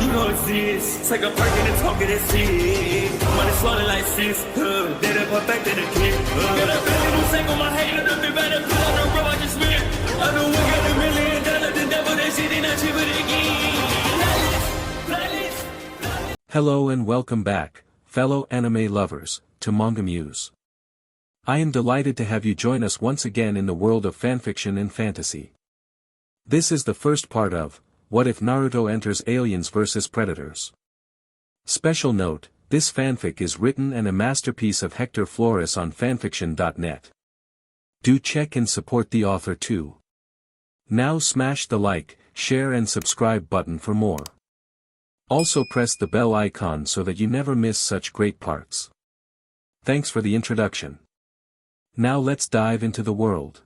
You know it's this. Take a perk and a talk of that shit. Money swallowing like sis. Did it perfect in the kid. Got a billion who sang on my head. Look up better put on the road I just spent. I know we got $1 million. The devil that shit ain't not cheaper than again. Hello and welcome back, fellow anime lovers, to MangaMuse. I am delighted to have you join us once again in the world of fanfiction and fantasy. This is the first part of, What If Naruto Enters Aliens vs Predators? Special note, this fanfic is written and a masterpiece of Hector Flores on FANFICTIONnet. Do check and support the author too. Now smash the like, share and subscribe button for more. Also press the bell icon so that you never miss such great parts. Thanks for the introduction. Now let's dive into the world.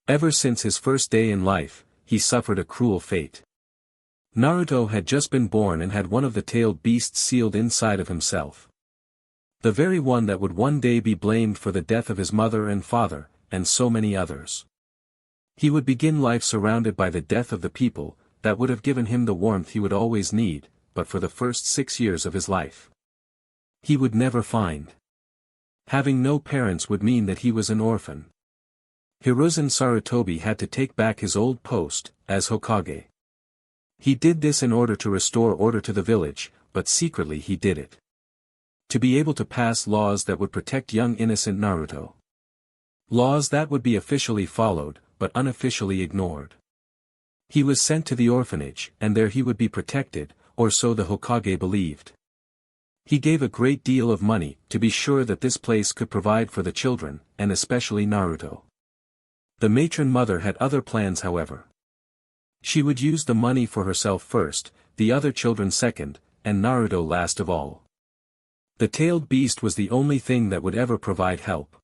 Ever since his first day in life, he suffered a cruel fate. Naruto had just been born and had one of the tailed beasts sealed inside of himself. The very one that would one day be blamed for the death of his mother and father, and so many others. He would begin life surrounded by the death of the people, that would have given him the warmth he would always need, but for the first 6 years of his life. He would never find. Having no parents would mean that he was an orphan. Hiruzen Sarutobi had to take back his old post, as Hokage. He did this in order to restore order to the village, but secretly he did it. To be able to pass laws that would protect young innocent Naruto. Laws that would be officially followed, but unofficially ignored. He was sent to the orphanage, and there he would be protected, or so the Hokage believed. He gave a great deal of money, to be sure that this place could provide for the children, and especially Naruto. The matron mother had other plans however. She would use the money for herself first, the other children second, and Naruto last of all. The tailed beast was the only thing that would ever provide help.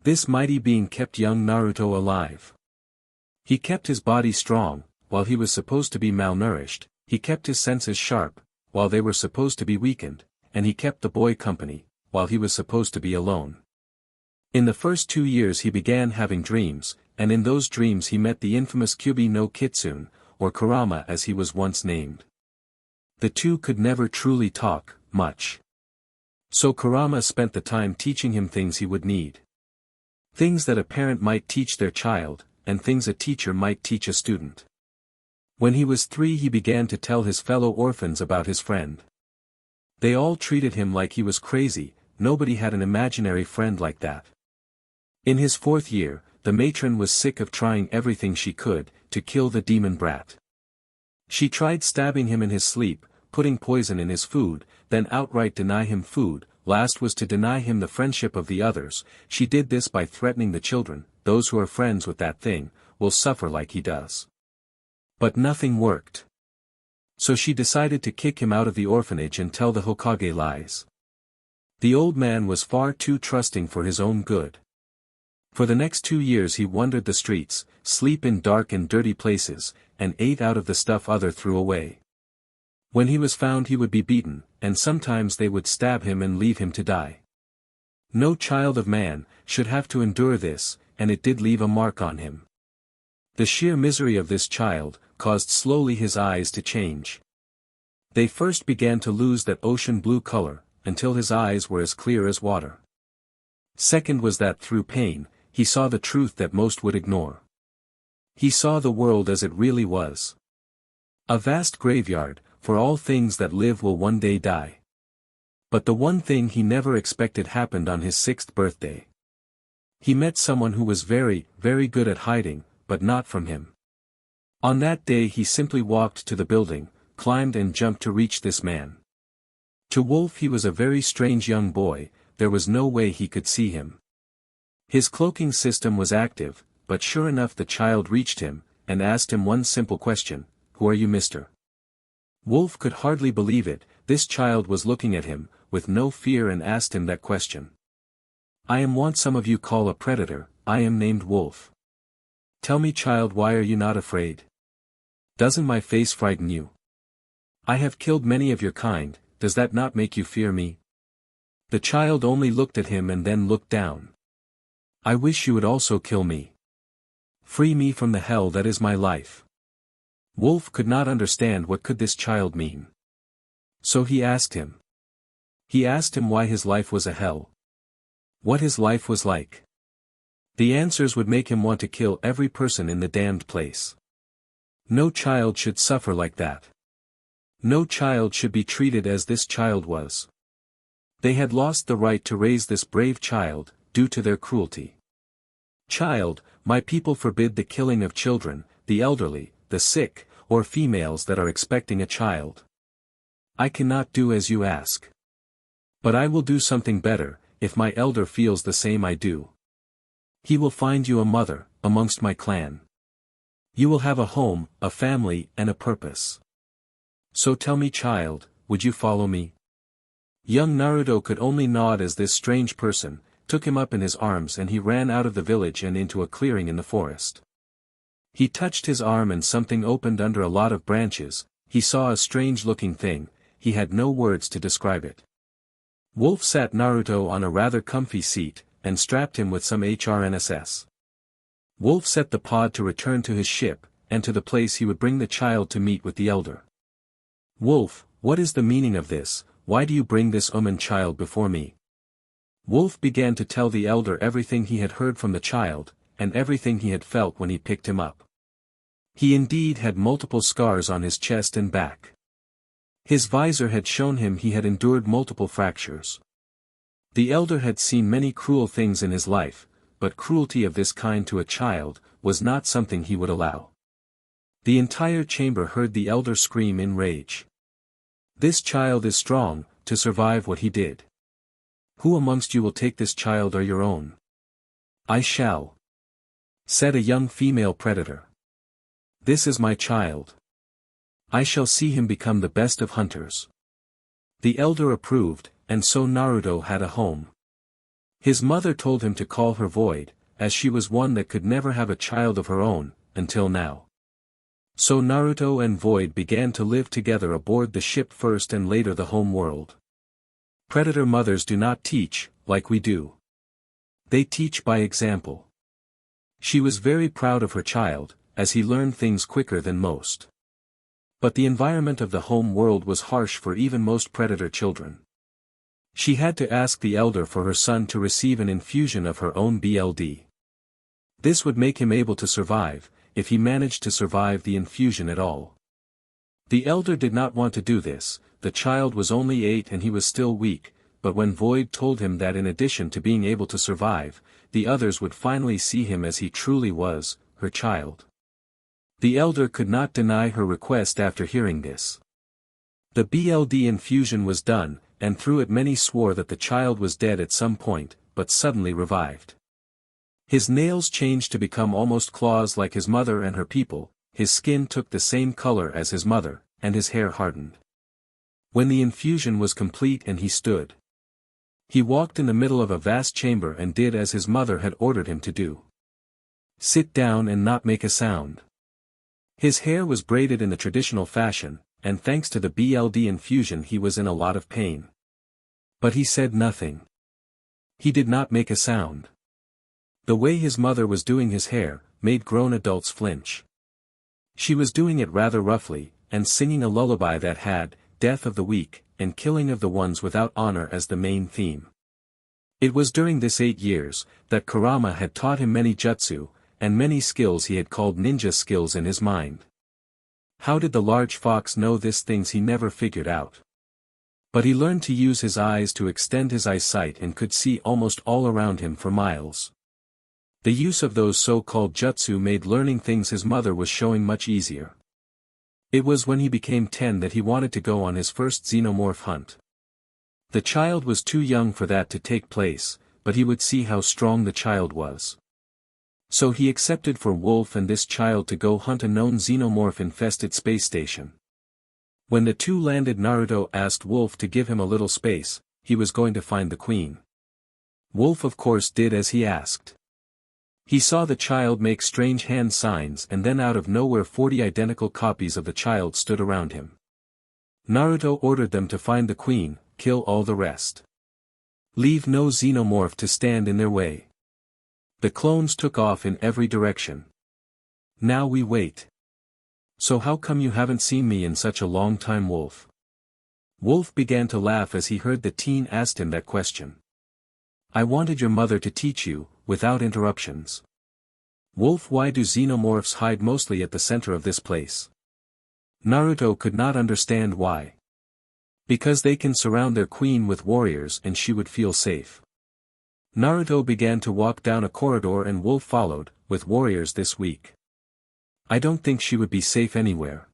This mighty being kept young Naruto alive. He kept his body strong, while he was supposed to be malnourished, he kept his senses sharp, while they were supposed to be weakened, and he kept the boy company, while he was supposed to be alone. In the first 2 years he began having dreams, and in those dreams he met the infamous Kyubi no Kitsune, or Kurama as he was once named. The two could never truly talk, much. So Kurama spent the time teaching him things he would need. Things that a parent might teach their child, and things a teacher might teach a student. When he was 3 he began to tell his fellow orphans about his friend. They all treated him like he was crazy, nobody had an imaginary friend like that. In his 4th year, the matron was sick of trying everything she could, to kill the demon brat. She tried stabbing him in his sleep, putting poison in his food, then outright deny him food, last was to deny him the friendship of the others. She did this by threatening the children, those who are friends with that thing, will suffer like he does. But nothing worked. So she decided to kick him out of the orphanage and tell the Hokage lies. The old man was far too trusting for his own good. For the next 2 years he wandered the streets, sleep in dark and dirty places, and ate out of the stuff other threw away. When he was found he would be beaten, and sometimes they would stab him and leave him to die. No child of man should have to endure this, and it did leave a mark on him. The sheer misery of this child caused slowly his eyes to change. They first began to lose that ocean blue color, until his eyes were as clear as water. Second was that through pain, he saw the truth that most would ignore. He saw the world as it really was. A vast graveyard, for all things that live will one day die. But the one thing he never expected happened on his 6th birthday. He met someone who was very, very good at hiding, but not from him. On that day he simply walked to the building, climbed and jumped to reach this man. To Wolf he was a very strange young boy, there was no way he could see him. His cloaking system was active, but sure enough the child reached him, and asked him one simple question, "Who are you, mister?" Wolf could hardly believe it, this child was looking at him, with no fear and asked him that question. "I am what some of you call a predator, I am named Wolf." "Tell me child, why are you not afraid? Doesn't my face frighten you? I have killed many of your kind, does that not make you fear me?" The child only looked at him and then looked down. "I wish you would also kill me. Free me from the hell that is my life." Wolf could not understand what could this child mean. So he asked him. He asked him why his life was a hell. What his life was like. The answers would make him want to kill every person in the damned place. No child should suffer like that. No child should be treated as this child was. They had lost the right to raise this brave child, due to their cruelty. Child, my people forbid the killing of children, the elderly, the sick, or females that are expecting a child. I cannot do as you ask. But I will do something better, if my elder feels the same I do. He will find you a mother, amongst my clan. You will have a home, a family, and a purpose. So tell me, child, would you follow me? Young Naruto could only nod as this strange person took him up in his arms, and he ran out of the village and into a clearing in the forest. He touched his arm and something opened under a lot of branches. He saw a strange-looking thing. He had no words to describe it. Wolf sat Naruto on a rather comfy seat, and strapped him with some HRNSS. Wolf set the pod to return to his ship, and to the place he would bring the child to meet with the elder. Wolf, what is the meaning of this? Why do you bring this child before me? Wolf began to tell the elder everything he had heard from the child, and everything he had felt when he picked him up. He indeed had multiple scars on his chest and back. His visor had shown him he had endured multiple fractures. The elder had seen many cruel things in his life, but cruelty of this kind to a child was not something he would allow. The entire chamber heard the elder scream in rage. This child is strong, to survive what he did. Who amongst you will take this child or your own? I shall, said a young female predator. This is my child. I shall see him become the best of hunters. The elder approved, and so Naruto had a home. His mother told him to call her Void, as she was one that could never have a child of her own, until now. So Naruto and Void began to live together aboard the ship first and later the home world. Predator mothers do not teach, like we do. They teach by example. She was very proud of her child, as he learned things quicker than most. But the environment of the home world was harsh for even most predator children. She had to ask the elder for her son to receive an infusion of her own BLD. This would make him able to survive, if he managed to survive the infusion at all. The elder did not want to do this. The child was only 8 and he was still weak, but when Void told him that in addition to being able to survive, the others would finally see him as he truly was, her child. The elder could not deny her request after hearing this. The BLD infusion was done, and through it many swore that the child was dead at some point, but suddenly revived. His nails changed to become almost claws like his mother and her people, his skin took the same color as his mother, and his hair hardened. When the infusion was complete and he stood, he walked in the middle of a vast chamber and did as his mother had ordered him to do. Sit down and not make a sound. His hair was braided in the traditional fashion, and thanks to the BLD infusion he was in a lot of pain. But he said nothing. He did not make a sound. The way his mother was doing his hair, made grown adults flinch. She was doing it rather roughly, and singing a lullaby that had, death of the weak, and killing of the ones without honor as the main theme. It was during this 8 years, that Kurama had taught him many jutsu, and many skills he had called ninja skills in his mind. How did the large fox know these things he never figured out. But he learned to use his eyes to extend his eyesight and could see almost all around him for miles. The use of those so-called jutsu made learning things his mother was showing much easier. It was when he became 10 that he wanted to go on his first xenomorph hunt. The child was too young for that to take place, but he would see how strong the child was. So he accepted for Wolf and this child to go hunt a known xenomorph-infested space station. When the two landed, Naruto asked Wolf to give him a little space. He was going to find the queen. Wolf of course did as he asked. He saw the child make strange hand signs, and then out of nowhere 40 identical copies of the child stood around him. Naruto ordered them to find the queen, kill all the rest. Leave no xenomorph to stand in their way. The clones took off in every direction. Now we wait. So how come you haven't seen me in such a long time, Wolf? Wolf began to laugh as he heard the teen asked him that question. I wanted your mother to teach you, without interruptions. Wolf, why do xenomorphs hide mostly at the center of this place? Naruto could not understand why. Because they can surround their queen with warriors and she would feel safe. Naruto began to walk down a corridor and Wolf followed, with warriors this week. I don't think she would be safe anywhere.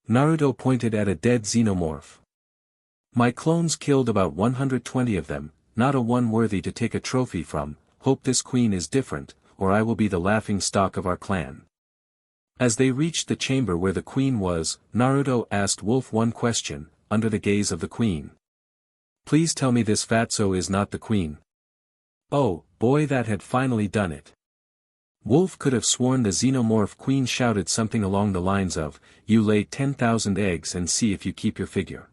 Naruto pointed at a dead xenomorph. My clones killed about 120 of them, not a one worthy to take a trophy from. Hope this queen is different, or I will be the laughing stock of our clan. As they reached the chamber where the queen was, Naruto asked Wolf one question, under the gaze of the queen. Please tell me this fatso is not the queen. Oh, boy, that had finally done it. Wolf could have sworn the xenomorph queen shouted something along the lines of, you lay 10,000 eggs and see if you keep your figure.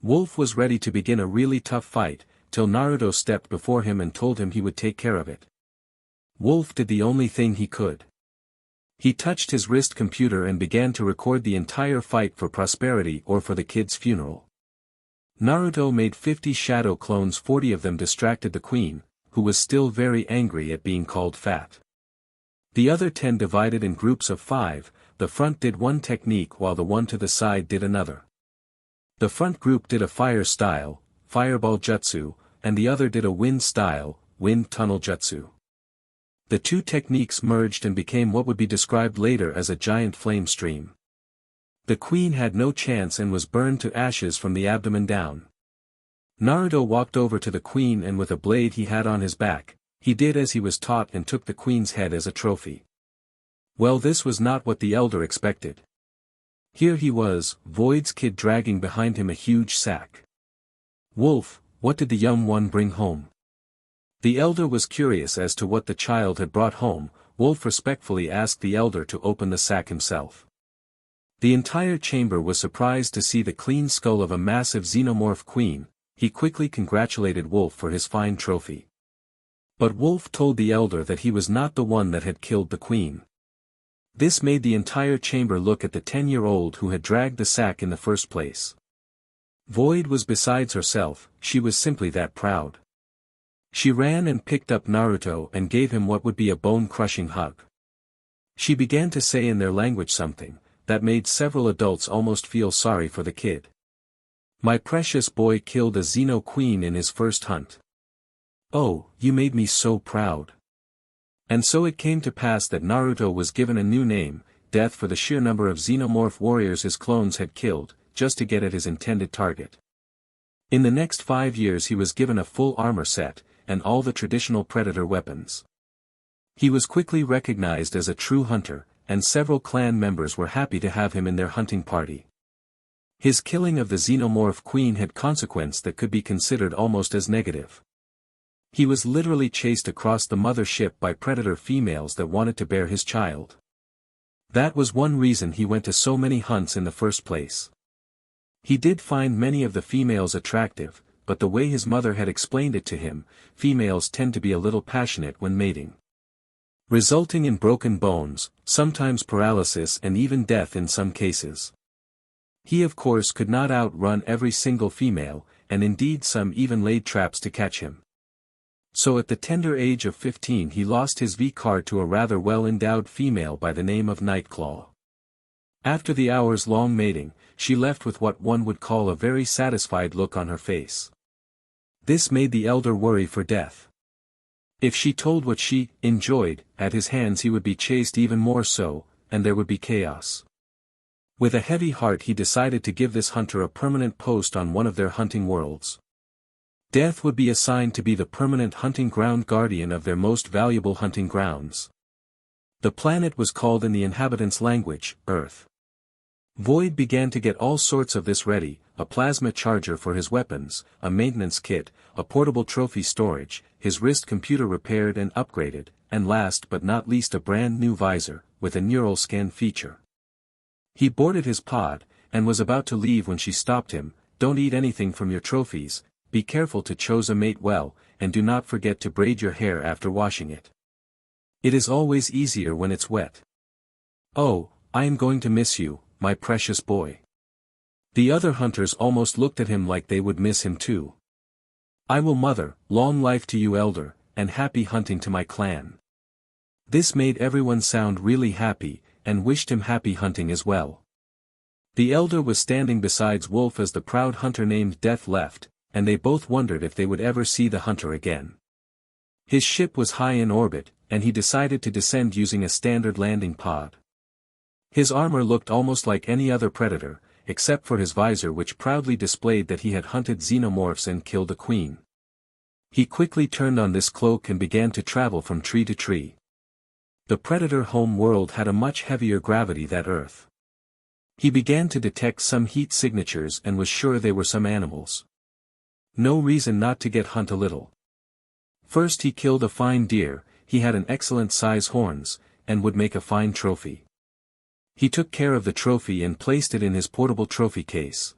Wolf was ready to begin a really tough fight, till Naruto stepped before him and told him he would take care of it. Wolf did the only thing he could. He touched his wrist computer and began to record the entire fight for prosperity or for the kid's funeral. Naruto made 50 shadow clones. 40 of them distracted the queen, who was still very angry at being called fat. The other 10 divided in groups of 5, the front did one technique while the one to the side did another. The front group did a fire style, fireball jutsu, and the other did a wind style, wind tunnel jutsu. The two techniques merged and became what would be described later as a giant flame stream. The queen had no chance and was burned to ashes from the abdomen down. Naruto walked over to the queen and with a blade he had on his back, he did as he was taught and took the queen's head as a trophy. Well, this was not what the elder expected. Here he was, Void's kid dragging behind him a huge sack. Wolf, what did the young one bring home? The elder was curious as to what the child had brought home. Wolf respectfully asked the elder to open the sack himself. The entire chamber was surprised to see the clean skull of a massive xenomorph queen. He quickly congratulated Wolf for his fine trophy. But Wolf told the elder that he was not the one that had killed the queen. This made the entire chamber look at the 10-year-old who had dragged the sack in the first place. Void was besides herself, she was simply that proud. She ran and picked up Naruto and gave him what would be a bone-crushing hug. She began to say in their language something that made several adults almost feel sorry for the kid. My precious boy killed a Xeno queen in his first hunt. Oh, you made me so proud. And so it came to pass that Naruto was given a new name, Death, for the sheer number of xenomorph warriors his clones had killed, just to get at his intended target. In the next 5 years he was given a full armor set, and all the traditional predator weapons. He was quickly recognized as a true hunter, and several clan members were happy to have him in their hunting party. His killing of the xenomorph queen had consequence that could be considered almost as negative. He was literally chased across the mother ship by predator females that wanted to bear his child. That was one reason he went to so many hunts in the first place. He did find many of the females attractive, but the way his mother had explained it to him, females tend to be a little passionate when mating, resulting in broken bones, sometimes paralysis and even death in some cases. He of course could not outrun every single female, and indeed some even laid traps to catch him. So at the tender age of 15 he lost his V-card to a rather well-endowed female by the name of Nightclaw. After the hours-long mating, she left with what one would call a very satisfied look on her face. This made the elder worry for Death. If she told what she enjoyed at his hands he would be chased even more so, and there would be chaos. With a heavy heart he decided to give this hunter a permanent post on one of their hunting worlds. Death would be assigned to be the permanent hunting ground guardian of their most valuable hunting grounds. The planet was called in the inhabitants' language, Earth. Void began to get all sorts of this ready, a plasma charger for his weapons, a maintenance kit, a portable trophy storage, his wrist computer repaired and upgraded, and last but not least a brand new visor, with a neural scan feature. He boarded his pod, and was about to leave when she stopped him. Don't eat anything from your trophies, be careful to choose a mate well, and do not forget to braid your hair after washing it. It is always easier when it's wet. Oh, I am going to miss you, my precious boy." The other hunters almost looked at him like they would miss him too. "I will, mother, long life to you, elder, and happy hunting to my clan." This made everyone sound really happy, and wished him happy hunting as well. The elder was standing beside Wolf as the proud hunter named Death left, and they both wondered if they would ever see the hunter again. His ship was high in orbit, and he decided to descend using a standard landing pod. His armor looked almost like any other predator, except for his visor, which proudly displayed that he had hunted xenomorphs and killed a queen. He quickly turned on this cloak and began to travel from tree to tree. The predator home world had a much heavier gravity than Earth. He began to detect some heat signatures and was sure they were some animals. No reason not to get hunt a little. First he killed a fine deer, he had an excellent size horns, and would make a fine trophy. He took care of the trophy and placed it in his portable trophy case.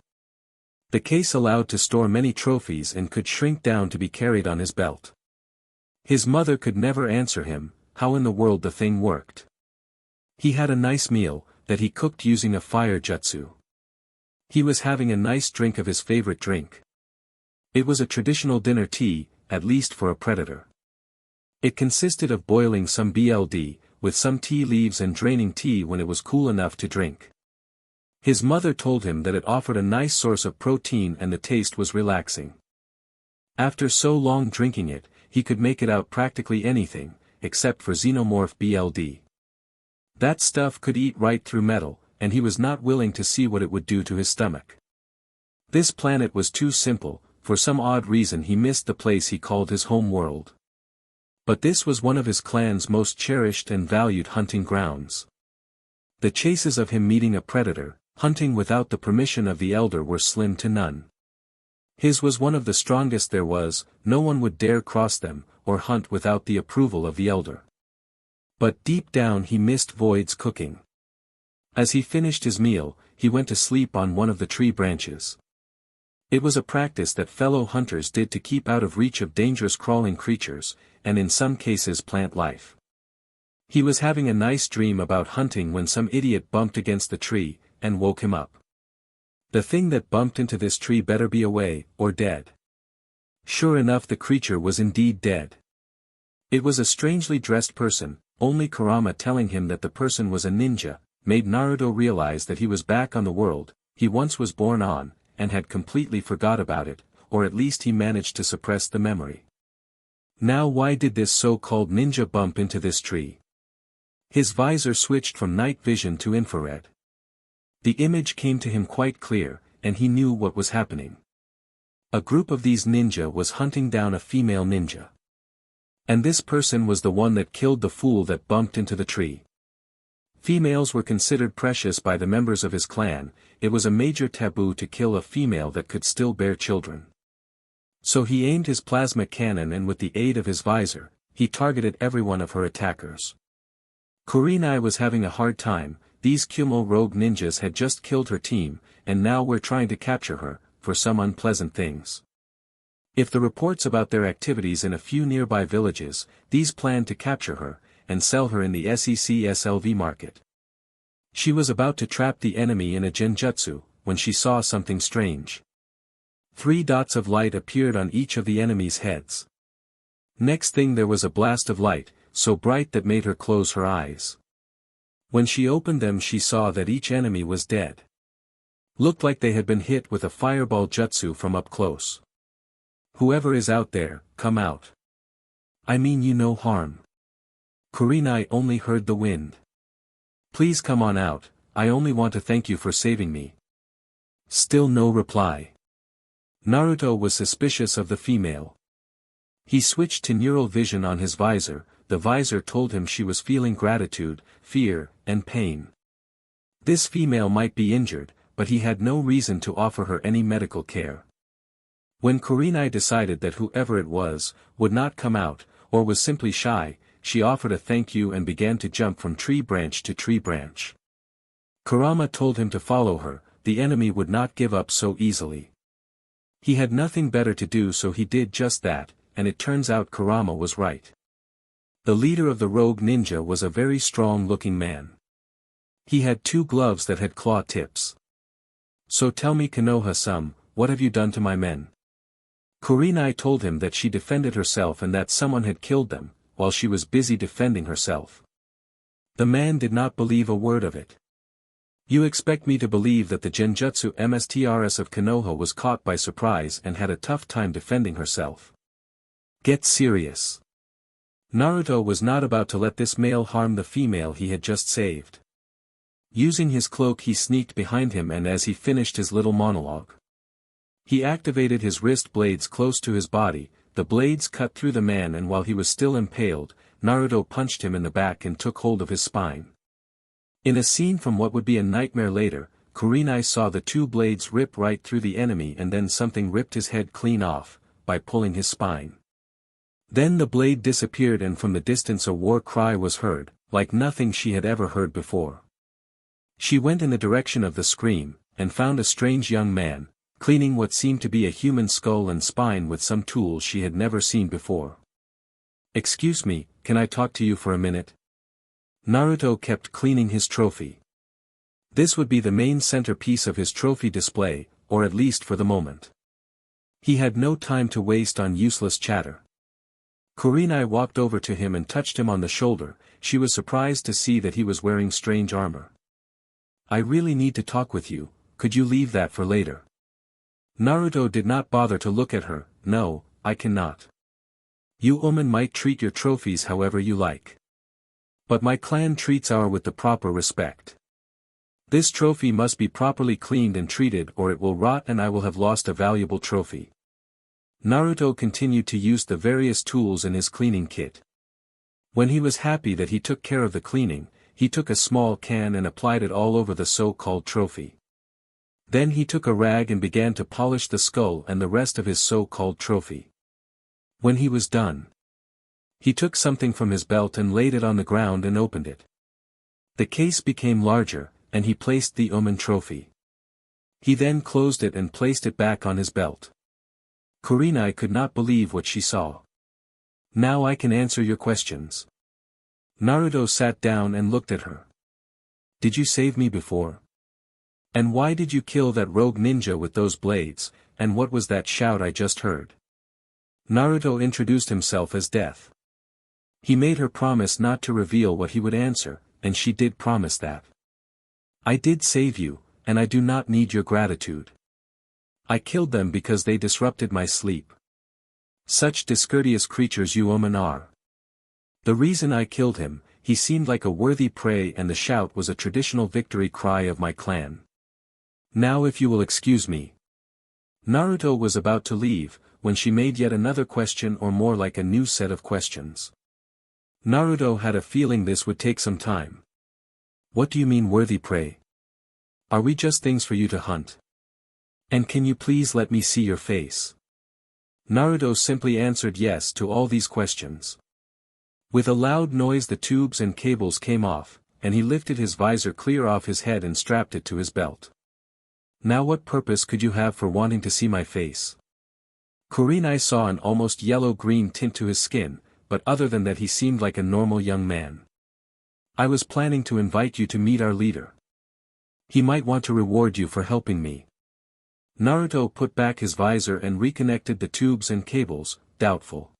The case allowed to store many trophies and could shrink down to be carried on his belt. His mother could never answer him, how in the world the thing worked. He had a nice meal, that he cooked using a fire jutsu. He was having a nice drink of his favorite drink. It was a traditional dinner tea, at least for a predator. It consisted of boiling some BLD, with some tea leaves and draining tea when it was cool enough to drink. His mother told him that it offered a nice source of protein and the taste was relaxing. After so long drinking it, he could make it out practically anything, except for xenomorph BLD. That stuff could eat right through metal, and he was not willing to see what it would do to his stomach. This planet was too simple, for some odd reason he missed the place he called his home world. But this was one of his clan's most cherished and valued hunting grounds. The chances of him meeting a predator, hunting without the permission of the elder, were slim to none. His was one of the strongest there was, no one would dare cross them, or hunt without the approval of the elder. But deep down he missed Void's cooking. As he finished his meal, he went to sleep on one of the tree branches. It was a practice that fellow hunters did to keep out of reach of dangerous crawling creatures, and in some cases plant life. He was having a nice dream about hunting when some idiot bumped against the tree, and woke him up. The thing that bumped into this tree better be away, or dead. Sure enough, the creature was indeed dead. It was a strangely dressed person, only Kurama telling him that the person was a ninja, made Naruto realize that he was back on the world he once was born on, and had completely forgot about it, or at least he managed to suppress the memory. Now why did this so-called ninja bump into this tree? His visor switched from night vision to infrared. The image came to him quite clear, and he knew what was happening. A group of these ninja was hunting down a female ninja. And this person was the one that killed the fool that bumped into the tree. Females were considered precious by the members of his clan, it was a major taboo to kill a female that could still bear children. So he aimed his plasma cannon and with the aid of his visor, he targeted every one of her attackers. Kurenai was having a hard time, these Kumo rogue ninjas had just killed her team, and now were trying to capture her, for some unpleasant things. If the reports about their activities in a few nearby villages, these planned to capture her, and sell her in the SEC/SLV market. She was about to trap the enemy in a genjutsu, when she saw something strange. 3 dots of light appeared on each of the enemy's heads. Next thing there was a blast of light, so bright that made her close her eyes. When she opened them she saw that each enemy was dead. Looked like they had been hit with a fireball jutsu from up close. Whoever is out there, come out. I mean you no harm. Kurenai only heard the wind. Please come on out, I only want to thank you for saving me. Still no reply. Naruto was suspicious of the female. He switched to neural vision on his visor, the visor told him she was feeling gratitude, fear, and pain. This female might be injured, but he had no reason to offer her any medical care. When Kurenai decided that whoever it was, would not come out, or was simply shy, she offered a thank you and began to jump from tree branch to tree branch. Kurama told him to follow her, the enemy would not give up so easily. He had nothing better to do so he did just that, and it turns out Kurama was right. The leader of the rogue ninja was a very strong-looking man. He had 2 gloves that had claw tips. So tell me Konoha-sama, what have you done to my men? Kurenai told him that she defended herself and that someone had killed them, while she was busy defending herself. The man did not believe a word of it. You expect me to believe that the genjutsu mstrs of Konoha was caught by surprise and had a tough time defending herself? Get serious. Naruto was not about to let this male harm the female he had just saved. Using his cloak he sneaked behind him, and as he finished his little monologue, he activated his wrist blades close to his body. The blades cut through the man, and while he was still impaled, Naruto punched him in the back and took hold of his spine. In a scene from what would be a nightmare later, Kurenai saw the 2 blades rip right through the enemy, and then something ripped his head clean off, by pulling his spine. Then the blade disappeared, and from the distance a war cry was heard, like nothing she had ever heard before. She went in the direction of the scream, and found a strange young man, cleaning what seemed to be a human skull and spine with some tools she had never seen before. Excuse me, can I talk to you for a minute? Naruto kept cleaning his trophy. This would be the main centerpiece of his trophy display, or at least for the moment. He had no time to waste on useless chatter. Kurenai walked over to him and touched him on the shoulder. She was surprised to see that he was wearing strange armor. I really need to talk with you, could you leave that for later? Naruto did not bother to look at her. No, I cannot. You women might treat your trophies however you like. But my clan treats ours with the proper respect. This trophy must be properly cleaned and treated, or it will rot and I will have lost a valuable trophy. Naruto continued to use the various tools in his cleaning kit. When he was happy that he took care of the cleaning, he took a small can and applied it all over the so-called trophy. Then he took a rag and began to polish the skull and the rest of his so-called trophy. When he was done, he took something from his belt and laid it on the ground and opened it. The case became larger, and he placed the Omen trophy. He then closed it and placed it back on his belt. Kurenai could not believe what she saw. Now I can answer your questions. Naruto sat down and looked at her. Did you save me before? And why did you kill that rogue ninja with those blades, and what was that shout I just heard? Naruto introduced himself as Death. He made her promise not to reveal what he would answer, and she did promise that. I did save you, and I do not need your gratitude. I killed them because they disrupted my sleep. Such discourteous creatures you women are. The reason I killed him, he seemed like a worthy prey, and the shout was a traditional victory cry of my clan. Now if you will excuse me. Naruto was about to leave, when she made yet another question, or more like a new set of questions. Naruto had a feeling this would take some time. What do you mean worthy prey? Are we just things for you to hunt? And can you please let me see your face? Naruto simply answered yes to all these questions. With a loud noise the tubes and cables came off, and he lifted his visor clear off his head and strapped it to his belt. Now what purpose could you have for wanting to see my face? Kurenai saw an almost yellow-green tint to his skin, but other than that he seemed like a normal young man. I was planning to invite you to meet our leader. He might want to reward you for helping me. Naruto put back his visor and reconnected the tubes and cables, doubtful.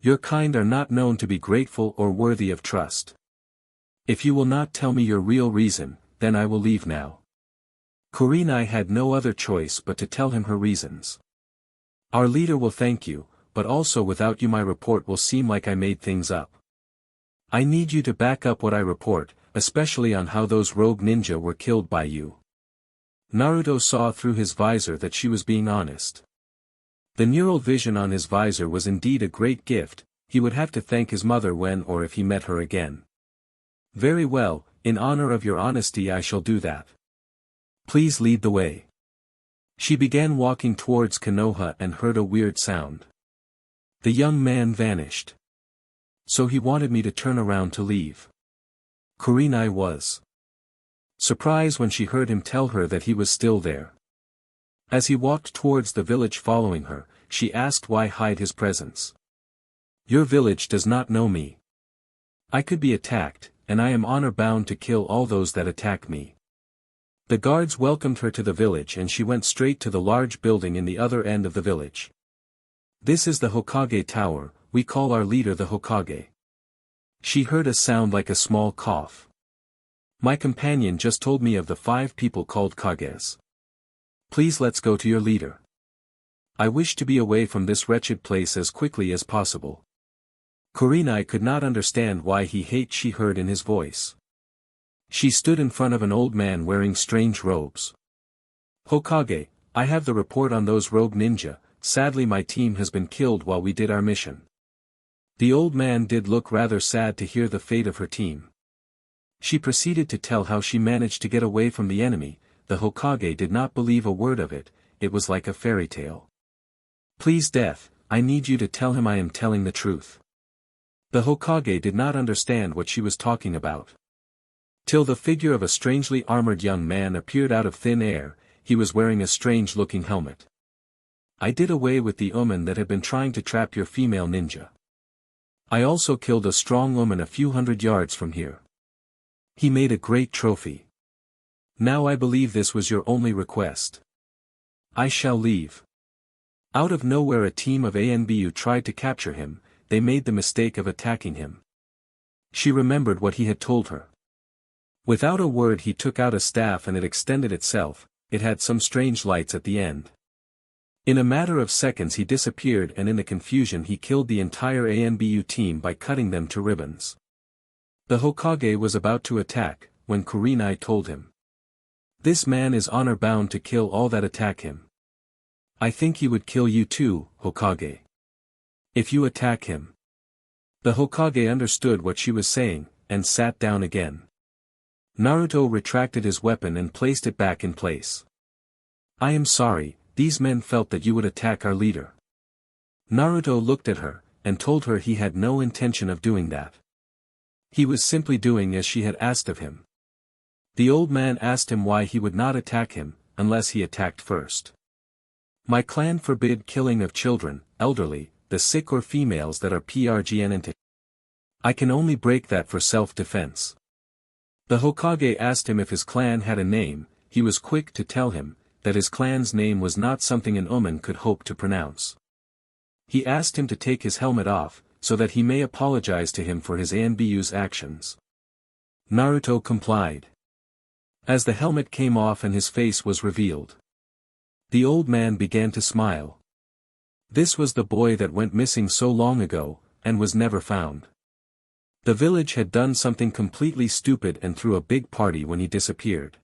Your kind are not known to be grateful or worthy of trust. If you will not tell me your real reason, then I will leave now. Kurenai had no other choice but to tell him her reasons. Our leader will thank you, but also without you my report will seem like I made things up. I need you to back up what I report, especially on how those rogue ninja were killed by you. Naruto saw through his visor that she was being honest. The neural vision on his visor was indeed a great gift. He would have to thank his mother when or if he met her again. Very well, in honor of your honesty I shall do that. Please lead the way. She began walking towards Konoha and heard a weird sound. The young man vanished. So he wanted me to turn around to leave. Kurenai was surprised when she heard him tell her that he was still there. As he walked towards the village following her, she asked why hide his presence. Your village does not know me. I could be attacked, and I am honor-bound to kill all those that attack me. The guards welcomed her to the village and she went straight to the large building in the other end of the village. This is the Hokage Tower, we call our leader the Hokage. She heard a sound like a small cough. My companion just told me of the 5 people called Kages. Please let's go to your leader. I wish to be away from this wretched place as quickly as possible. Kurenai could not understand why he hated she heard in his voice. She stood in front of an old man wearing strange robes. Hokage, I have the report on those rogue ninja, sadly my team has been killed while we did our mission. The old man did look rather sad to hear the fate of her team. She proceeded to tell how she managed to get away from the enemy. The Hokage did not believe a word of it, it was like a fairy tale. Please Death, I need you to tell him I am telling the truth. The Hokage did not understand what she was talking about. Till the figure of a strangely armored young man appeared out of thin air, he was wearing a strange-looking helmet. I did away with the omen that had been trying to trap your female ninja. I also killed a strong omen a few hundred yards from here. He made a great trophy. Now I believe this was your only request. I shall leave. Out of nowhere a team of Anbu tried to capture him, they made the mistake of attacking him. She remembered what he had told her. Without a word he took out a staff and it extended itself, it had some strange lights at the end. In a matter of seconds he disappeared and in the confusion he killed the entire Anbu team by cutting them to ribbons. The Hokage was about to attack, when Kurenai told him. This man is honor-bound to kill all that attack him. I think he would kill you too, Hokage. If you attack him. The Hokage understood what she was saying, and sat down again. Naruto retracted his weapon and placed it back in place. I am sorry, these men felt that you would attack our leader. Naruto looked at her, and told her he had no intention of doing that. He was simply doing as she had asked of him. The old man asked him why he would not attack him, unless he attacked first. My clan forbid killing of children, elderly, the sick or females that are pregnant. I can only break that for self-defense. The Hokage asked him if his clan had a name, he was quick to tell him, that his clan's name was not something an omen could hope to pronounce. He asked him to take his helmet off, so that he may apologize to him for his Anbu's actions. Naruto complied. As the helmet came off and his face was revealed, the old man began to smile. This was the boy that went missing so long ago, and was never found. The village had done something completely stupid and threw a big party when he disappeared.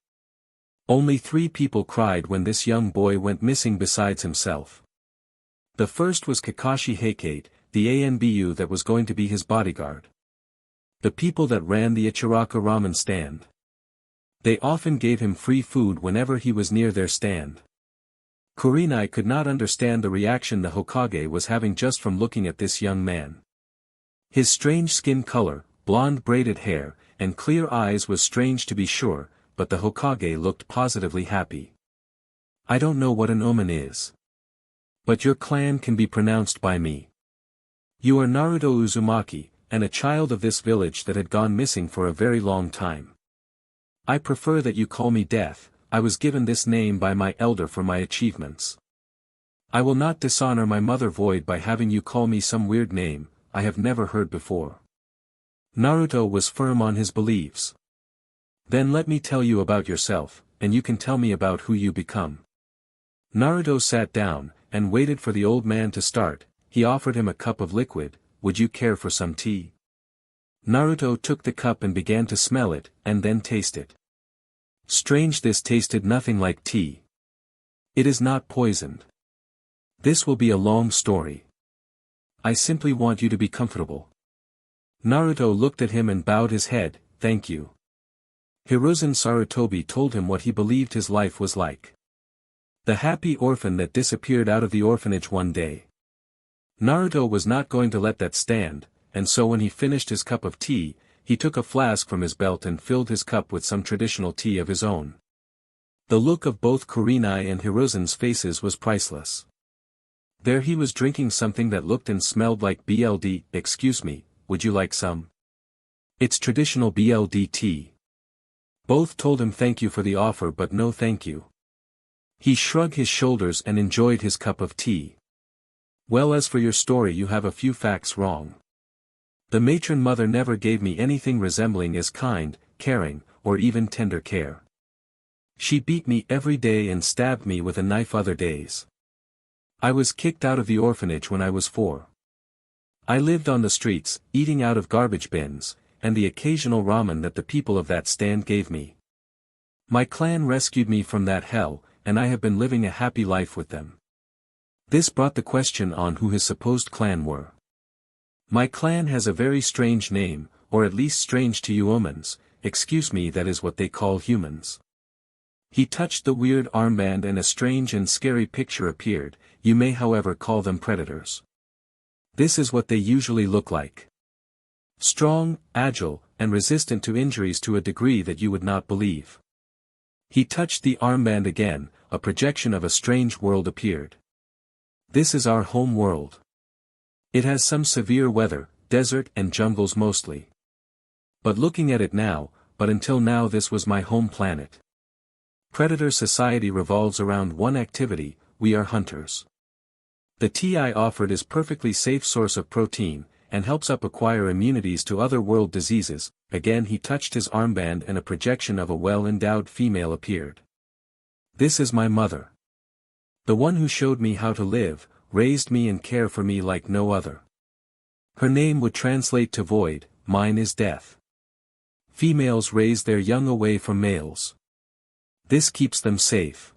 Only 3 people cried when this young boy went missing besides himself. The first was Kakashi Hector, the Anbu that was going to be his bodyguard. The people that ran the Ichiraka ramen stand. They often gave him free food whenever he was near their stand. Kurenai could not understand the reaction the Hokage was having just from looking at this young man. His strange skin color, blonde braided hair, and clear eyes was strange to be sure, but the Hokage looked positively happy. I don't know what an omen is. But your clan can be pronounced by me. You are Naruto Uzumaki, and a child of this village that had gone missing for a very long time. I prefer that you call me Death, I was given this name by my elder for my achievements. I will not dishonor my mother Void by having you call me some weird name, I have never heard before. Naruto was firm on his beliefs. Then let me tell you about yourself, and you can tell me about who you become. Naruto sat down, and waited for the old man to start. He offered him a cup of liquid. Would you care for some tea? Naruto took the cup and began to smell it, and then taste it. Strange, this tasted nothing like tea. It is not poisoned. This will be a long story. I simply want you to be comfortable. Naruto looked at him and bowed his head, thank you. Hiruzen Sarutobi told him what he believed his life was like. The happy orphan that disappeared out of the orphanage one day. Naruto was not going to let that stand, and so when he finished his cup of tea, he took a flask from his belt and filled his cup with some traditional tea of his own. The look of both Kurenai and Hiruzen's faces was priceless. There he was drinking something that looked and smelled like BLD. Excuse me, would you like some? It's traditional BLDT. Both told him thank you for the offer but no thank you. He shrugged his shoulders and enjoyed his cup of tea. Well, as for your story, you have a few facts wrong. The matron mother never gave me anything resembling as kind, caring, or even tender care. She beat me every day and stabbed me with a knife other days. I was kicked out of the orphanage when I was 4. I lived on the streets, eating out of garbage bins, and the occasional ramen that the people of that stand gave me. My clan rescued me from that hell, and I have been living a happy life with them. This brought the question on who his supposed clan were. My clan has a very strange name, or at least strange to you humans. Excuse me, that is what they call humans. He touched the weird armband and a strange and scary picture appeared. You may however call them predators. This is what they usually look like. Strong, agile, and resistant to injuries to a degree that you would not believe. He touched the armband again, a projection of a strange world appeared. This is our home world. It has some severe weather, desert and jungles mostly. But looking at it now, but until now this was my home planet. Predator society revolves around one activity, we are hunters. The tea I offered is perfectly safe source of protein, and helps up acquire immunities to other world diseases. Again he touched his armband and a projection of a well-endowed female appeared. This is my mother. The one who showed me how to live, raised me and care for me like no other. Her name would translate to void, mine is death. Females raise their young away from males. This keeps them safe.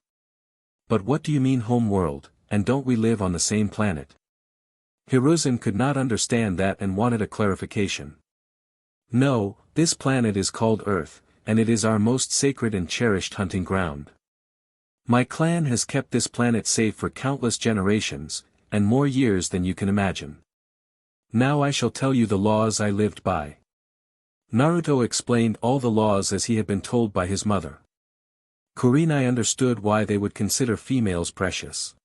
But what do you mean home world, and don't we live on the same planet? Hiruzen could not understand that and wanted a clarification. No, this planet is called Earth, and it is our most sacred and cherished hunting ground. My clan has kept this planet safe for countless generations, and more years than you can imagine. Now I shall tell you the laws I lived by. Naruto explained all the laws as he had been told by his mother. Kurenai understood why they would consider females precious.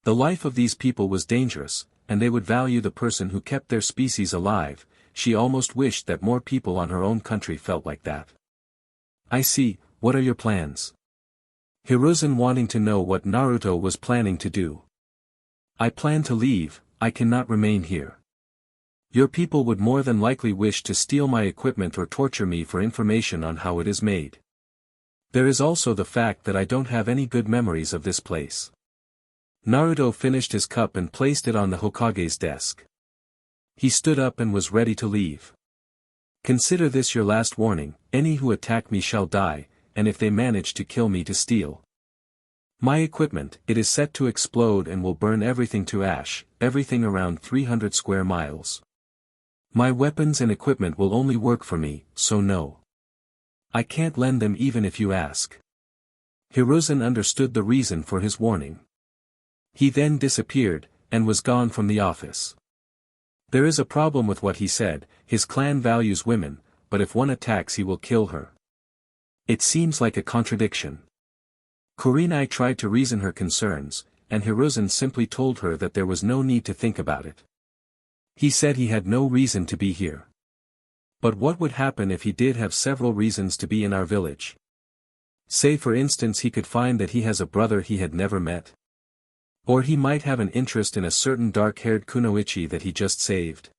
The life of these people was dangerous, and they would value the person who kept their species alive. She almost wished that more people on her own country felt like that. I see, what are your plans? Hiruzen wanting to know what Naruto was planning to do. I plan to leave, I cannot remain here. Your people would more than likely wish to steal my equipment or torture me for information on how it is made. There is also the fact that I don't have any good memories of this place. Naruto finished his cup and placed it on the Hokage's desk. He stood up and was ready to leave. Consider this your last warning, any who attack me shall die, and if they manage to kill me to steal my equipment, it is set to explode and will burn everything to ash, everything around 300 square miles. My weapons and equipment will only work for me, so no. I can't lend them even if you ask. Hiruzen understood the reason for his warning. He then disappeared, and was gone from the office. There is a problem with what he said. His clan values women, but if one attacks he will kill her. It seems like a contradiction. Kurenai tried to reason her concerns, and Hiruzen simply told her that there was no need to think about it. He said he had no reason to be here. But what would happen if he did have several reasons to be in our village? Say for instance he could find that he has a brother he had never met. Or he might have an interest in a certain dark-haired kunoichi that he just saved.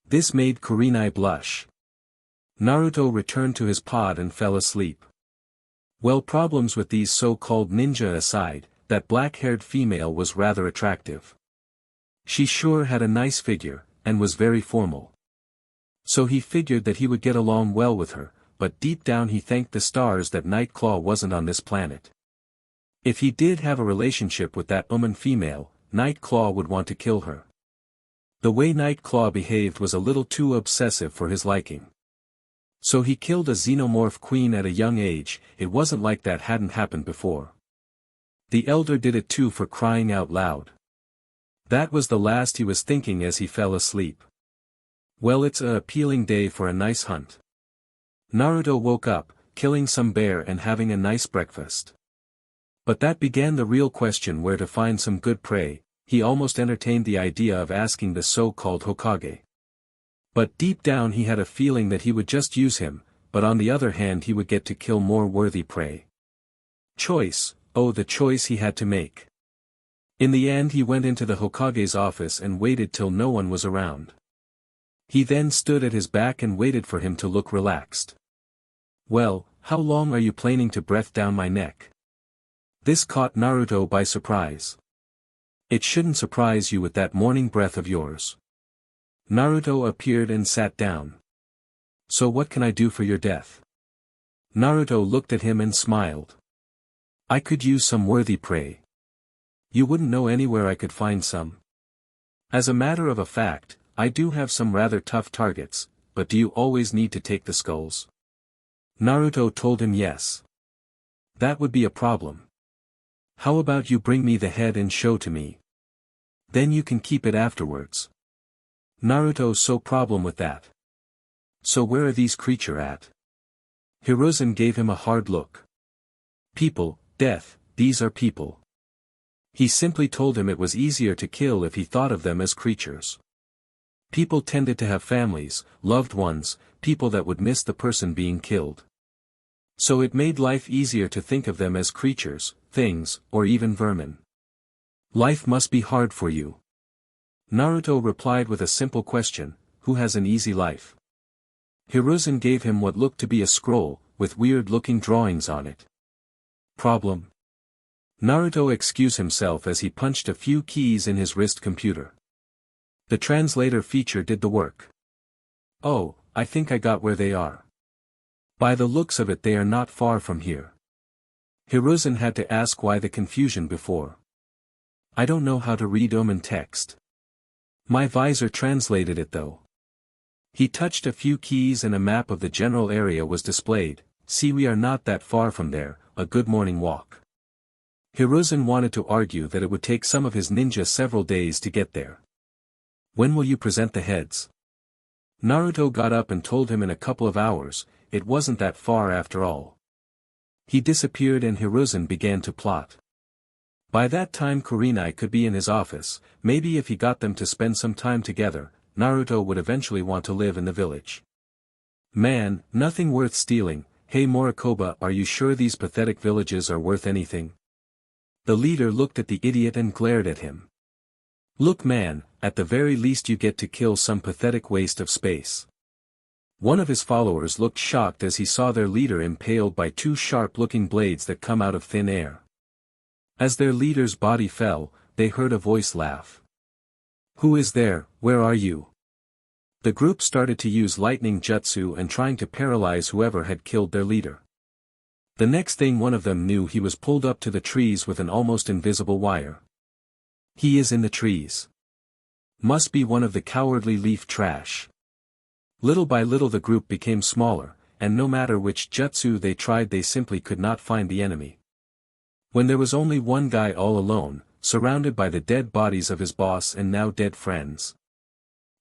This made Kurenai blush. Naruto returned to his pod and fell asleep. Well, problems with these so-called ninja aside, that black-haired female was rather attractive. She sure had a nice figure, and was very formal. So he figured that he would get along well with her, but deep down he thanked the stars that Nightclaw wasn't on this planet. If he did have a relationship with that woman female, Nightclaw would want to kill her. The way Nightclaw behaved was a little too obsessive for his liking. So he killed a xenomorph queen at a young age. It wasn't like that hadn't happened before. The elder did it too, for crying out loud. That was the last he was thinking as he fell asleep. Well, it's a appealing day for a nice hunt. Naruto woke up, killing some bear and having a nice breakfast. But that began the real question, where to find some good prey. He almost entertained the idea of asking the so-called Hokage. But deep down he had a feeling that he would just use him, but on the other hand he would get to kill more worthy prey. Choice, oh the choice he had to make. In the end he went into the Hokage's office and waited till no one was around. He then stood at his back and waited for him to look relaxed. Well, how long are you planning to breath down my neck? This caught Naruto by surprise. It shouldn't surprise you with that morning breath of yours. Naruto appeared and sat down. So what can I do for your death? Naruto looked at him and smiled. I could use some worthy prey. You wouldn't know anywhere I could find some. As a matter of a fact, I do have some rather tough targets, but do you always need to take the skulls? Naruto told him yes. That would be a problem. How about you bring me the head and show to me? Then you can keep it afterwards. Naruto's so problem with that. So where are these creature at? Hiruzen gave him a hard look. People, death, these are people. He simply told him it was easier to kill if he thought of them as creatures. People tended to have families, loved ones, people that would miss the person being killed. So it made life easier to think of them as creatures, things, or even vermin. Life must be hard for you. Naruto replied with a simple question, who has an easy life? Hiruzen gave him what looked to be a scroll, with weird-looking drawings on it. Problem? Naruto excused himself as he punched a few keys in his wrist computer. The translator feature did the work. Oh, I think I got where they are. By the looks of it they are not far from here. Hiruzen had to ask why the confusion before. I don't know how to read Omen text. My visor translated it though. He touched a few keys and a map of the general area was displayed. See, we are not that far from there, a good morning walk. Hiruzen wanted to argue that it would take some of his ninja several days to get there. When will you present the heads? Naruto got up and told him in a couple of hours, it wasn't that far after all. He disappeared and Hiruzen began to plot. By that time Kurenai could be in his office, maybe if he got them to spend some time together, Naruto would eventually want to live in the village. Man, nothing worth stealing. Hey Morikoba, are you sure these pathetic villages are worth anything? The leader looked at the idiot and glared at him. Look man, at the very least you get to kill some pathetic waste of space. One of his followers looked shocked as he saw their leader impaled by two sharp-looking blades that come out of thin air. As their leader's body fell, they heard a voice laugh. Who is there, where are you? The group started to use lightning jutsu and trying to paralyze whoever had killed their leader. The next thing one of them knew, he was pulled up to the trees with an almost invisible wire. He is in the trees. Must be one of the cowardly leaf trash. Little by little the group became smaller, and no matter which jutsu they tried they simply could not find the enemy. When there was only one guy all alone, surrounded by the dead bodies of his boss and now dead friends.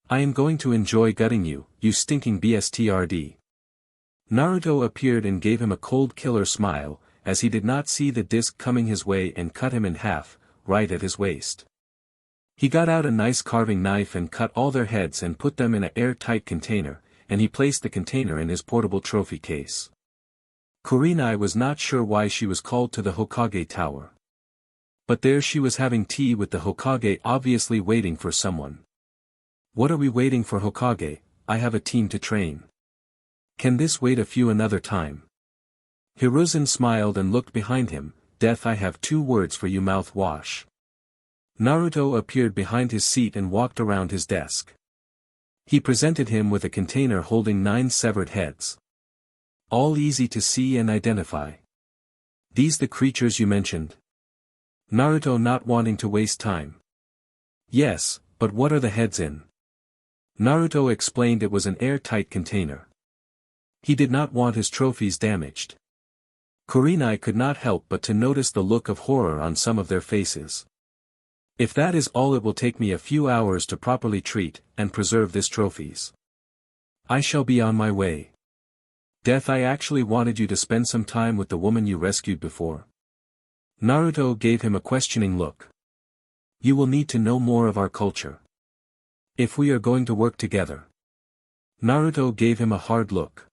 I am going to enjoy gutting you, you stinking bstrd. Naruto appeared and gave him a cold killer smile, as he did not see the disc coming his way and cut him in half, right at his waist. He got out a nice carving knife and cut all their heads and put them in an airtight container, and he placed the container in his portable trophy case. Kurenai was not sure why she was called to the Hokage tower. But there she was having tea with the Hokage, obviously waiting for someone. What are we waiting for, Hokage? I have a team to train. Can this wait a few another time? Hiruzen smiled and looked behind him. Death, I have 2 words for you, mouthwash. Naruto appeared behind his seat and walked around his desk. He presented him with a container holding 9 severed heads. All easy to see and identify. These the creatures you mentioned? Naruto, not wanting to waste time. Yes, but what are the heads in? Naruto explained it was an airtight container. He did not want his trophies damaged. Kurenai could not help but to notice the look of horror on some of their faces. If that is all, it will take me a few hours to properly treat and preserve this trophies. I shall be on my way. Death, I actually wanted you to spend some time with the woman you rescued before. Naruto gave him a questioning look. You will need to know more of our culture. If we are going to work together. Naruto gave him a hard look.